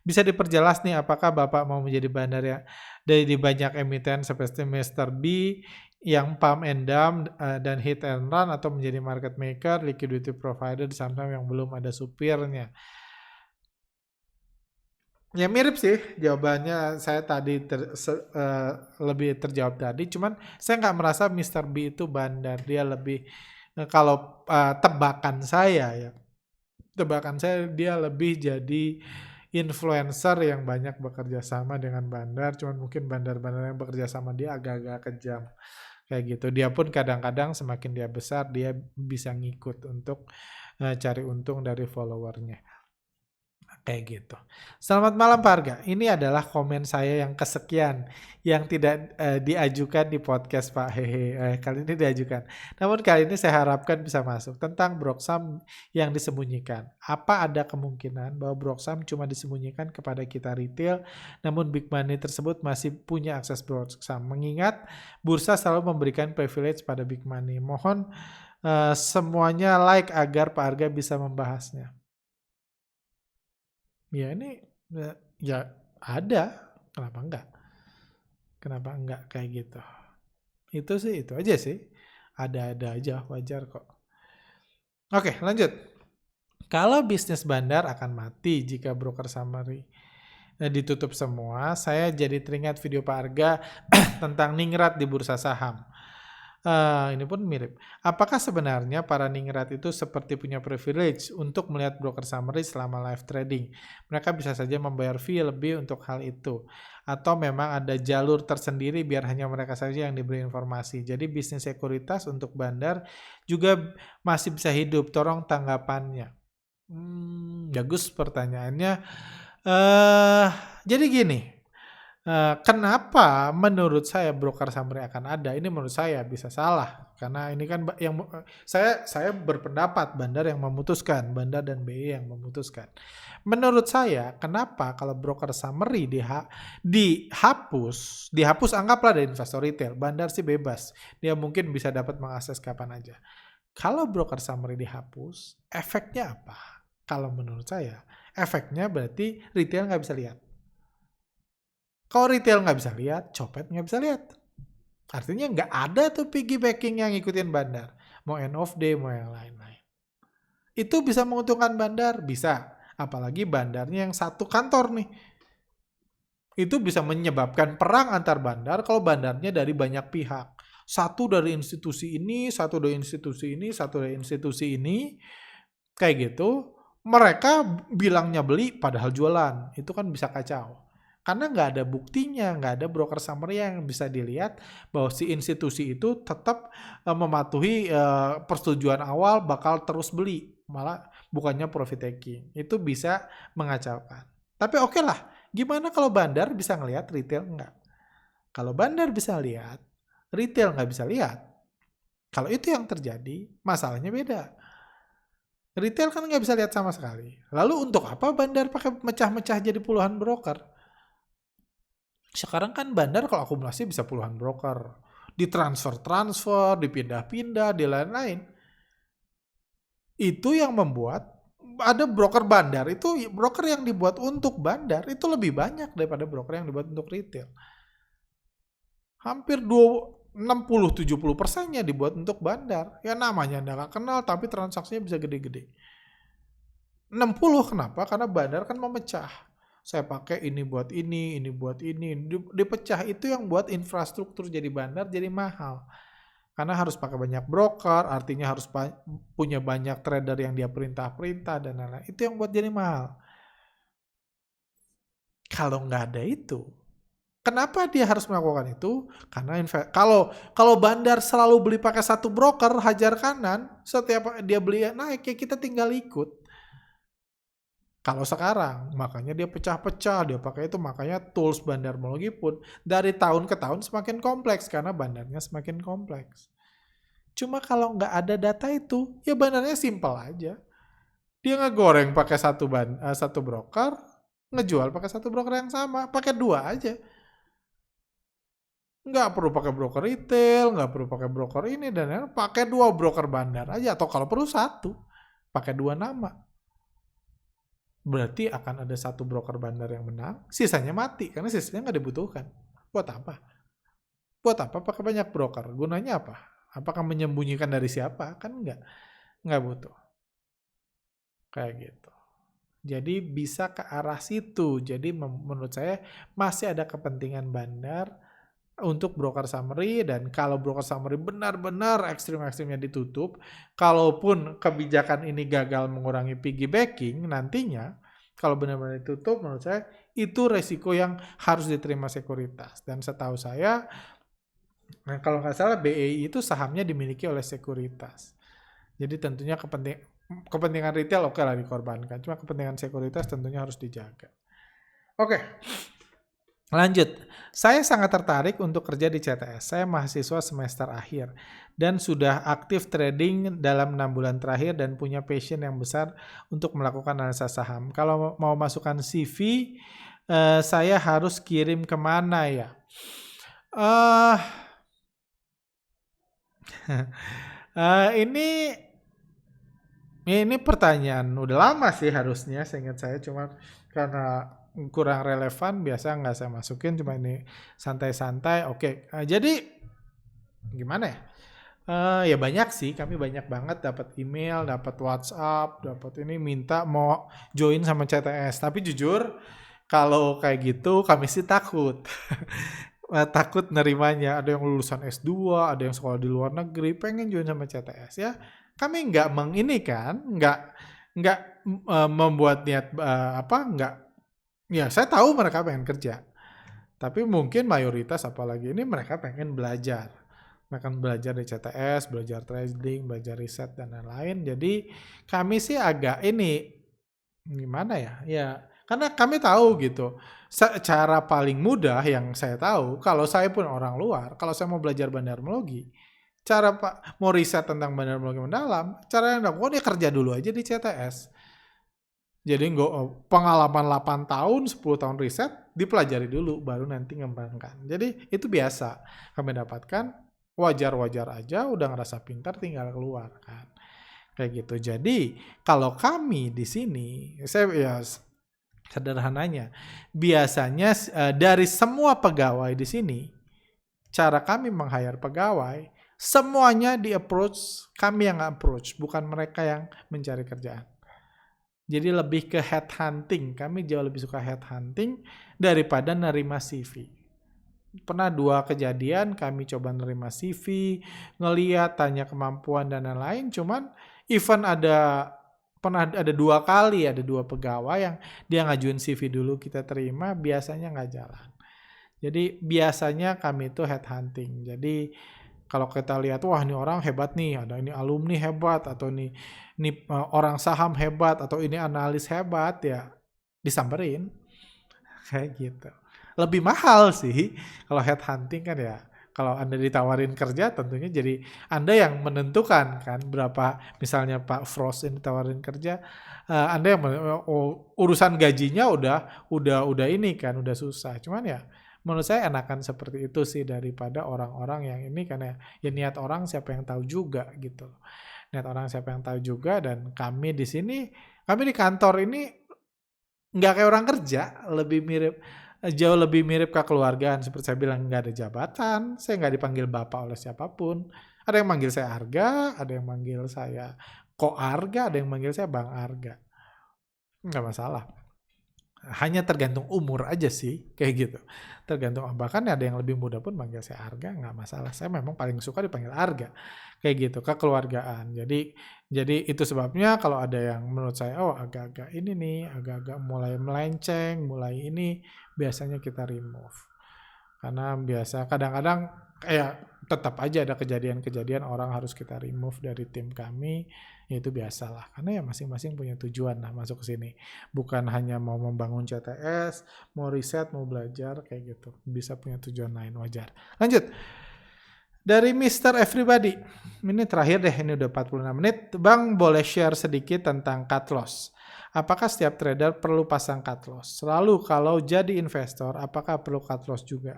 S1: Bisa diperjelas nih apakah Bapak mau menjadi bandar ya dari banyak emiten seperti Mr. B yang pump and dump dan hit and run atau menjadi market maker, liquidity provider di saham-saham yang belum ada supirnya. Ya mirip sih jawabannya saya tadi lebih terjawab tadi, cuman saya nggak merasa Mr. B itu bandar, dia lebih kalau tebakan saya dia lebih jadi influencer yang banyak bekerja sama dengan bandar, cuman mungkin bandar-bandar yang bekerja sama dia agak-agak kejam kayak gitu. Dia pun kadang-kadang semakin dia besar dia bisa ngikut untuk cari untung dari followernya Kayak gitu. Selamat malam Pak Arga. Ini adalah komen saya yang kesekian yang tidak diajukan di podcast Pak. Hehe. Kali ini diajukan. Namun kali ini saya harapkan bisa masuk tentang Broxam yang disembunyikan. Apa ada kemungkinan bahwa Broxam cuma disembunyikan kepada kita retail, namun big money tersebut masih punya akses Broxam? Mengingat bursa selalu memberikan privilege pada big money. Mohon semuanya like agar Pak Arga bisa membahasnya. Ya ini ya ada, kenapa enggak? Kenapa enggak kayak gitu? Itu aja sih. Ada-ada aja, wajar kok. Oke, lanjut. Kalau bisnis bandar akan mati jika broker summary ditutup semua, saya jadi teringat video Pak Arga tentang ningrat di bursa saham. Ini pun mirip. Apakah sebenarnya para ningrat itu seperti punya privilege untuk melihat broker summary selama live trading? Mereka bisa saja membayar fee lebih untuk hal itu. Atau memang ada jalur tersendiri biar hanya mereka saja yang diberi informasi. Jadi bisnis sekuritas untuk bandar juga masih bisa hidup. Tolong tanggapannya. Bagus pertanyaannya. Jadi gini. Kenapa menurut saya broker summary akan ada? Ini menurut saya bisa salah karena ini kan saya berpendapat bandar yang memutuskan, bandar dan BI yang memutuskan. Menurut saya, kenapa kalau broker summary dihapus anggaplah dari investor retail, bandar sih bebas, dia mungkin bisa dapat mengakses kapan aja. Kalau broker summary dihapus, efeknya apa? Kalau menurut saya, efeknya berarti retail nggak bisa lihat. Kalau retail nggak bisa lihat, copet nggak bisa lihat. Artinya nggak ada tuh piggybacking yang ngikutin bandar. Mau end of day, mau yang lain-lain. Itu bisa menguntungkan bandar? Bisa. Apalagi bandarnya yang satu kantor nih. Itu bisa menyebabkan perang antar bandar kalau bandarnya dari banyak pihak. Satu dari institusi ini, satu dari institusi ini, satu dari institusi ini. Kayak gitu. Mereka bilangnya beli padahal jualan. Itu kan bisa kacau. Karena nggak ada buktinya, nggak ada broker summary yang bisa dilihat bahwa si institusi itu tetap mematuhi persetujuan awal bakal terus beli, malah bukannya profit taking. Itu bisa mengacaukan. Tapi oke lah, gimana kalau bandar bisa ngelihat, retail nggak? Kalau bandar bisa lihat, retail nggak bisa lihat. Kalau itu yang terjadi, masalahnya beda. Retail kan nggak bisa lihat sama sekali. Lalu untuk apa bandar pakai mecah-mecah jadi puluhan broker? Sekarang kan bandar kalau akumulasi bisa puluhan broker. Ditransfer, dipindah-pindah, di lain-lain. Itu yang membuat ada broker bandar, itu broker yang dibuat untuk bandar itu lebih banyak daripada broker yang dibuat untuk retail. Hampir 60-70%-nya dibuat untuk bandar. Ya namanya nggak kenal tapi transaksinya bisa gede-gede. 60 kenapa? Karena bandar kan memecah. Saya pakai ini buat ini buat ini. Dipecah itu yang buat infrastruktur jadi bandar jadi mahal. Karena harus pakai banyak broker, artinya harus punya banyak trader yang dia perintah-perintah dan lain-lain. Itu yang buat jadi mahal. Kalau nggak ada itu, kenapa dia harus melakukan itu? Karena kalau bandar selalu beli pakai satu broker, hajar kanan, setiap dia beli naik ya kita tinggal ikut. Kalau sekarang, makanya dia pecah-pecah, dia pakai itu, makanya tools bandarmologi pun dari tahun ke tahun semakin kompleks, karena bandarnya semakin kompleks. Cuma kalau nggak ada data itu, ya bandarnya simple aja. Dia ngegoreng pakai satu broker, ngejual pakai satu broker yang sama, pakai dua aja. Nggak perlu pakai broker retail, nggak perlu pakai broker ini, dan lain-lain, pakai dua broker bandar aja, atau kalau perlu satu, pakai dua nama. Berarti akan ada satu broker bandar yang menang, sisanya mati karena sisanya nggak dibutuhkan. Buat apa? Buat apa pakai banyak broker? Gunanya apa? Apakah menyembunyikan dari siapa? Kan nggak butuh. Kayak gitu. Jadi bisa ke arah situ. Jadi menurut saya masih ada kepentingan bandar untuk broker summary, dan kalau broker summary benar-benar ekstrim-ekstrimnya ditutup, kalaupun kebijakan ini gagal mengurangi piggybacking nantinya, kalau benar-benar ditutup, menurut saya itu resiko yang harus diterima sekuritas. Dan setahu saya, kalau nggak salah BEI itu sahamnya dimiliki oleh sekuritas. Jadi tentunya kepentingan retail oke lah dikorbankan, cuma kepentingan sekuritas tentunya harus dijaga. Oke. Lanjut, saya sangat tertarik untuk kerja di CTS. Saya mahasiswa semester akhir dan sudah aktif trading dalam 6 bulan terakhir dan punya passion yang besar untuk melakukan analisa saham. Kalau mau masukkan CV, saya harus kirim kemana ya? Ini pertanyaan udah lama sih harusnya, seingat saya, cuma karena kurang relevan biasa nggak saya masukin, cuma ini santai-santai. Oke. Jadi gimana ya? Ya banyak sih, kami banyak banget dapat email, dapat WhatsApp, dapat ini minta mau join sama CTS. Tapi jujur kalau kayak gitu kami sih takut. Takut nerimanya. Ada yang lulusan S2, ada yang sekolah di luar negeri, pengen join sama CTS ya. Kami nggak nggak membuat niat nggak. Ya saya tahu mereka pengen kerja. Tapi mungkin mayoritas apalagi ini mereka pengen belajar. Mereka belajar di CTS, belajar trading, belajar riset dan lain-lain. Jadi kami sih agak ini gimana ya? Ya, karena kami tahu gitu. Cara paling mudah yang saya tahu, kalau saya pun orang luar, kalau saya mau belajar bandarmologi, cara mau riset tentang bandarmologi mendalam, cara yang dilakukan dia kerja dulu aja di CTS. Jadi pengalaman 8 tahun, 10 tahun riset, dipelajari dulu, baru nanti ngembangkan. Jadi itu biasa kami dapatkan, wajar-wajar aja, udah ngerasa pintar tinggal keluar kan. Kayak gitu. Jadi kalau kami di sini, saya ya sederhananya, biasanya dari semua pegawai di sini, cara kami meng-hire pegawai, semuanya di-approach, kami yang approach, bukan mereka yang mencari kerjaan. Jadi lebih ke headhunting. Kami jauh lebih suka headhunting daripada nerima CV. Pernah 2 kejadian kami coba nerima CV, ngeliat, tanya kemampuan dan lain-lain. Cuman even pernah ada 2 kali, ada 2 pegawai yang dia ngajuin CV dulu kita terima, biasanya nggak jalan. Jadi biasanya kami itu headhunting. Jadi kalau kita lihat, wah ini orang hebat nih, ada ini alumni hebat, atau ini orang saham hebat, atau ini analis hebat, ya disamperin. Kayak gitu. Lebih mahal sih kalau headhunting kan ya. Kalau Anda ditawarin kerja tentunya jadi Anda yang menentukan kan berapa, misalnya Pak Frost ini ditawarin kerja, Anda yang urusan gajinya udah ini kan, udah susah. Cuman ya menurut saya enakan seperti itu sih daripada orang-orang yang ini, karena ya niat orang siapa yang tahu juga gitu. Niat orang siapa yang tahu juga, dan kami di sini, kami di kantor ini nggak kayak orang kerja, jauh lebih mirip kekeluargaan. Seperti saya bilang, nggak ada jabatan, saya nggak dipanggil bapak oleh siapapun. Ada yang manggil saya Arga, ada yang manggil saya Ko Arga, ada yang manggil saya Bang Arga. Nggak masalah. Hanya tergantung umur aja sih, kayak gitu. Tergantung, bahkan ada yang lebih muda pun manggil saya Arga, nggak masalah. Saya memang paling suka dipanggil Arga, kayak gitu, kekeluargaan. Jadi itu sebabnya kalau ada yang menurut saya, oh agak-agak ini nih, agak-agak mulai melenceng, mulai ini, biasanya kita remove. Karena biasa kadang-kadang tetap aja ada kejadian-kejadian orang harus kita remove dari tim kami, ya itu biasalah. Karena ya masing-masing punya tujuan lah masuk ke sini. Bukan hanya mau membangun CTS, mau riset, mau belajar, kayak gitu. Bisa punya tujuan lain, wajar. Lanjut. Dari Mr. Everybody. Ini terakhir deh, ini udah 46 menit. Bang, boleh share sedikit tentang cut loss. Apakah setiap trader perlu pasang cut loss? Lalu kalau jadi investor, apakah perlu cut loss juga?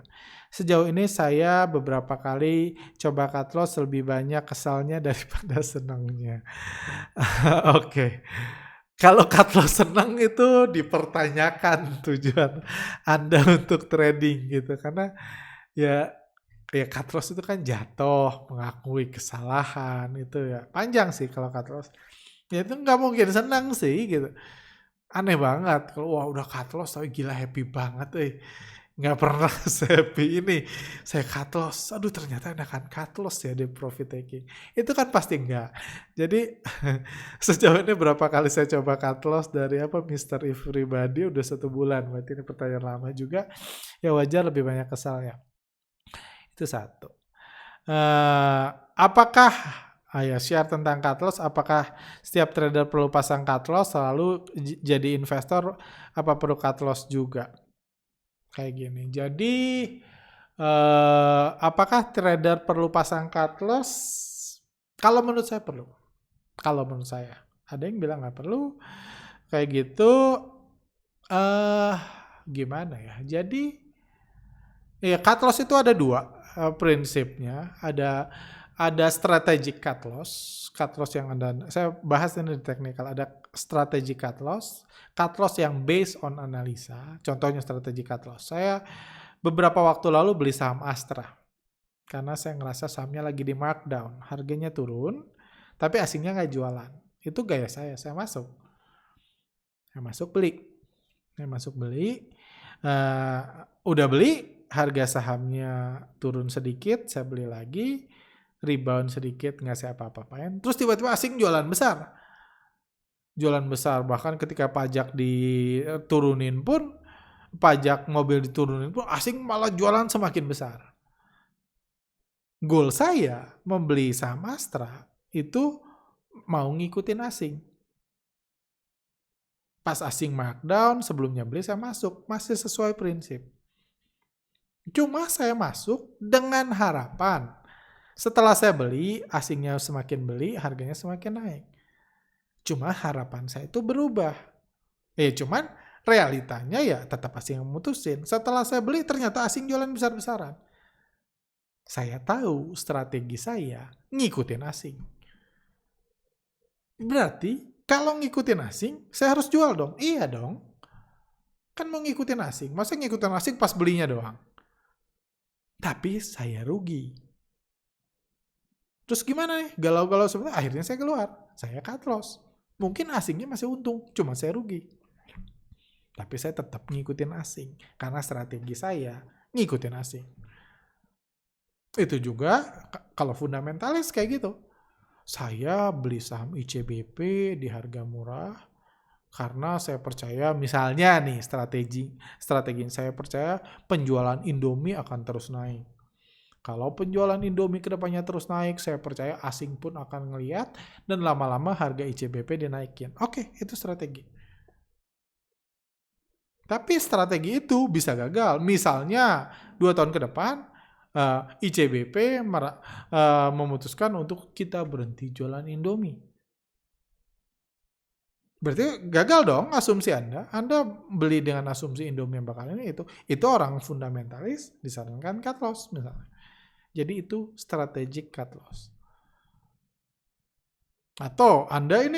S1: Sejauh ini saya beberapa kali coba cut loss, lebih banyak kesalnya daripada senangnya. Oke. Kalau cut loss senang itu dipertanyakan tujuan Anda untuk trading gitu. Karena ya cut loss itu kan jatuh, mengakui kesalahan, itu ya panjang sih kalau cut loss. Ya itu nggak mungkin senang sih gitu. Aneh banget kalau wah udah cut loss tapi gila happy banget. Nggak pernah se-happy ini saya cut loss. Aduh ternyata enakan cut loss ya di profit taking. Itu kan pasti enggak. Jadi sejauh ini berapa kali saya coba cut loss dari Mr. Everybody udah 1 bulan. Berarti ini pertanyaan lama juga. Ya wajar lebih banyak kesalnya. Itu satu. Apakah Ya, share tentang cut loss. Apakah setiap trader perlu pasang cut loss selalu jadi investor? Apa perlu cut loss juga? Kayak gini. Jadi, apakah trader perlu pasang cut loss? Kalau menurut saya perlu. Kalau menurut saya. Ada yang bilang nggak perlu. Kayak gitu. Gimana ya? Jadi, ya cut loss itu ada dua prinsipnya. Ada strategic cut loss yang saya bahas ini di technical. Ada strategic cut loss yang based on analisa. Contohnya strategic cut loss. Saya beberapa waktu lalu beli saham Astra karena saya ngerasa sahamnya lagi di markdown, harganya turun, tapi asingnya nggak jualan. Itu gaya saya masuk beli. Udah beli, harga sahamnya turun sedikit, saya beli lagi, rebound sedikit, nggak saya apa-apain. Terus tiba-tiba asing jualan besar, bahkan ketika pajak diturunin pun, pajak mobil diturunin pun, asing malah jualan semakin besar. Goal saya membeli saham Astra itu mau ngikutin asing. Pas asing markdown, sebelumnya beli saya masuk, masih sesuai prinsip. Cuma saya masuk dengan harapan setelah saya beli, asingnya semakin beli, harganya semakin naik. Cuma harapan saya itu berubah. Cuman realitanya ya tetap asing yang memutusin. Setelah saya beli, ternyata asing jualan besar-besaran. Saya tahu strategi saya ngikutin asing. Berarti kalau ngikutin asing, saya harus jual dong. Iya dong. Kan mau ngikutin asing. Masa ngikutin asing pas belinya doang? Tapi saya rugi. Terus gimana nih? Galau-galau sebenarnya akhirnya saya keluar. Saya cut loss. Mungkin asingnya masih untung, cuma saya rugi. Tapi saya tetap ngikutin asing. Karena strategi saya ngikutin asing. Itu juga kalau fundamentalis kayak gitu. Saya beli saham ICBP di harga murah karena saya percaya misalnya nih strategi saya percaya penjualan Indomie akan terus naik. Kalau penjualan Indomie kedepannya terus naik, saya percaya asing pun akan ngelihat dan lama-lama harga ICBP dinaikin. Oke, itu strategi. Tapi strategi itu bisa gagal. Misalnya 2 tahun ke depan ICBP memutuskan untuk kita berhenti jualan Indomie. Berarti gagal dong asumsi Anda. Anda beli dengan asumsi Indomie yang bakal ini itu orang fundamentalis disarankan cut loss misalnya. Jadi itu strategic cut loss. Atau Anda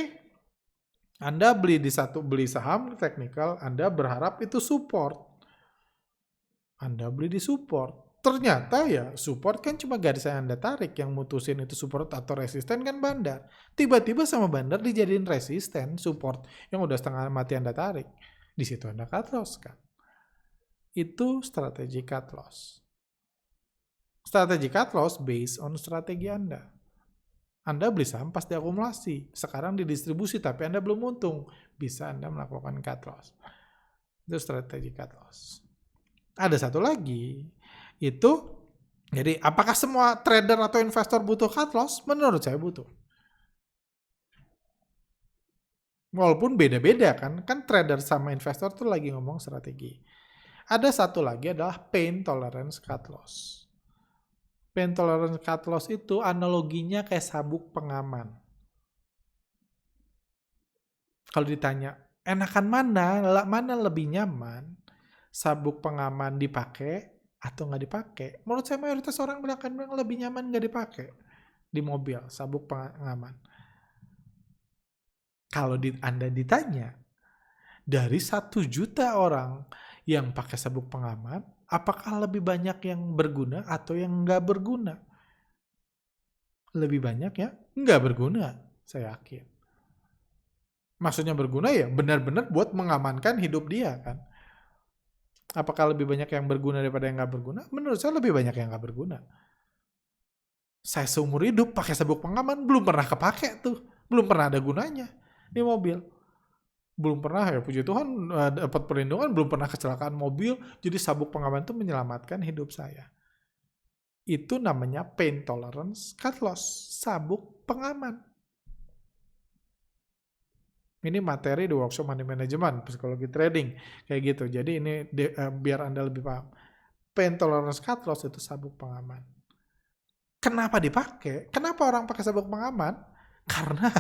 S1: beli saham technical, Anda berharap itu support. Anda beli di support. Ternyata ya support kan cuma garis yang Anda tarik, yang mutusin itu support atau resisten kan bandar. Tiba-tiba sama bandar dijadiin resisten, support yang udah setengah mati Anda tarik. Di situ Anda cut loss kan. Itu strategi cut loss. Strategi cut loss based on strategi Anda. Anda beli saham pas diakumulasi, sekarang didistribusi tapi Anda belum untung, bisa Anda melakukan cut loss. Itu strategi cut loss. Ada satu lagi, itu jadi apakah semua trader atau investor butuh cut loss? Menurut saya butuh. Walaupun beda-beda kan trader sama investor tuh lagi ngomong strategi. Ada satu lagi adalah pain tolerance cut loss. Pain tolerance cut loss itu analoginya kayak sabuk pengaman. Kalau ditanya, enakan mana lebih nyaman, sabuk pengaman dipakai atau nggak dipakai? Menurut saya mayoritas orang bilang lebih nyaman nggak dipakai di mobil, sabuk pengaman. Kalau Anda ditanya, dari 1 juta orang yang pakai sabuk pengaman, apakah lebih banyak yang berguna atau yang nggak berguna? Lebih banyak ya nggak berguna, saya yakin. Maksudnya berguna ya benar-benar buat mengamankan hidup dia kan. Apakah lebih banyak yang berguna daripada yang nggak berguna? Menurut saya lebih banyak yang nggak berguna. Saya seumur hidup pakai sabuk pengaman belum pernah kepake tuh, belum pernah ada gunanya di mobil. Belum pernah ya puji Tuhan dapat perlindungan, belum pernah kecelakaan mobil, jadi sabuk pengaman itu menyelamatkan hidup saya. Itu namanya pain tolerance cut loss, sabuk pengaman. Ini materi di workshop money management, psikologi trading, kayak gitu. Jadi ini biar Anda lebih paham. Pain tolerance cut loss itu sabuk pengaman. Kenapa dipakai? Kenapa orang pakai sabuk pengaman? Karena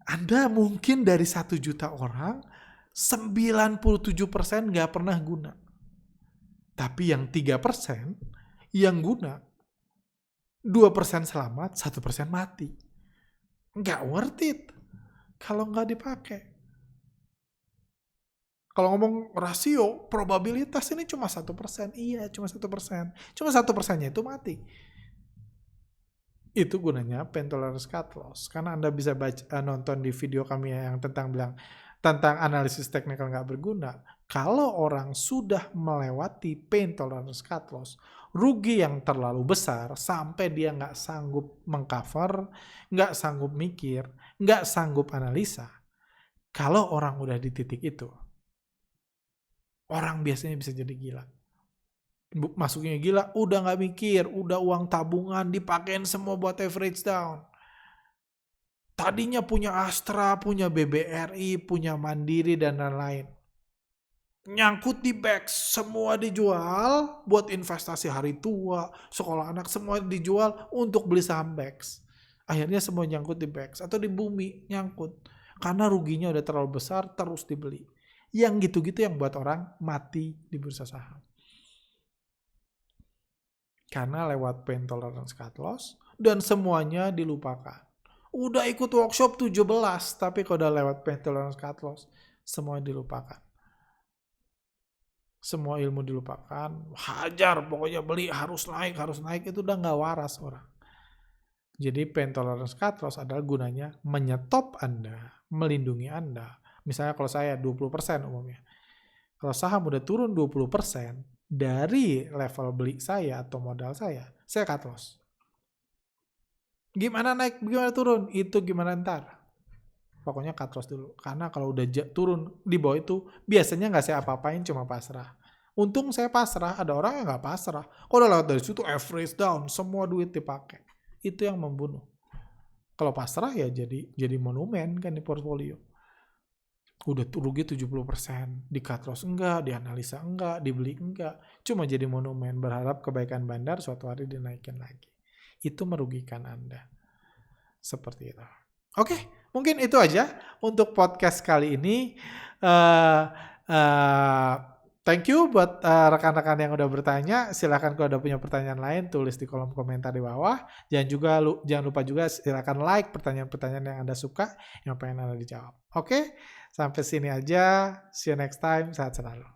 S1: Anda mungkin dari 1 juta orang, 97% nggak pernah guna. Tapi yang 3% yang guna, 2% selamat, 1% mati. Nggak worth it kalau nggak dipakai. Kalau ngomong rasio, probabilitas ini cuma 1%. Iya, cuma 1%. Cuma 1%-nya itu mati. Itu gunanya pain tolerance cut loss. Karena Anda bisa nonton di video kami yang tentang analisis teknikal nggak berguna. Kalau orang sudah melewati pain tolerance cut loss, rugi yang terlalu besar sampai dia nggak sanggup mengcover, nggak sanggup mikir, nggak sanggup analisa. Kalau orang udah di titik itu, orang biasanya bisa jadi gila. Masuknya gila, udah nggak mikir, udah uang tabungan dipakein semua buat average down. Tadinya punya Astra, punya BBRI, punya Mandiri, dan lain-lain. Nyangkut di BEX, semua dijual buat investasi hari tua, sekolah anak, semua dijual untuk beli saham BEX. Akhirnya semua nyangkut di BEX atau di bumi nyangkut. Karena ruginya udah terlalu besar, terus dibeli. Yang gitu-gitu yang buat orang mati di bursa saham. Karena lewat pain tolerance cut loss dan semuanya dilupakan. Udah ikut workshop 17, tapi kalau udah lewat pain tolerance cut loss, semua dilupakan. Semua ilmu dilupakan, hajar pokoknya beli harus naik, itu udah nggak waras orang. Jadi pain tolerance cut loss adalah gunanya menyetop Anda, melindungi Anda. Misalnya kalau saya 20% umumnya. Kalau saham udah turun 20%, dari level beli saya atau modal saya cut loss. Gimana naik, gimana turun, itu gimana ntar. Pokoknya cut loss dulu. Karena kalau udah turun di bawah itu, biasanya nggak saya apa-apain, cuma pasrah. Untung saya pasrah, ada orang yang nggak pasrah. Kalau udah lewat dari situ, average down, semua duit dipakai. Itu yang membunuh. Kalau pasrah ya jadi monumen kan di portfolio. Udah rugi 70%, di cut loss enggak, dianalisa enggak, dibeli enggak. Cuma jadi monumen, berharap kebaikan bandar suatu hari dinaikin lagi. Itu merugikan Anda. Seperti itu. Oke, mungkin itu aja untuk podcast kali ini. Thank you buat rekan-rekan yang udah bertanya. Silakan kalau ada punya pertanyaan lain, tulis di kolom komentar di bawah. Jangan lupa juga silakan like pertanyaan-pertanyaan yang Anda suka, yang pengen Anda dijawab. Oke, sampai sini aja. See you next time. Sehat selalu.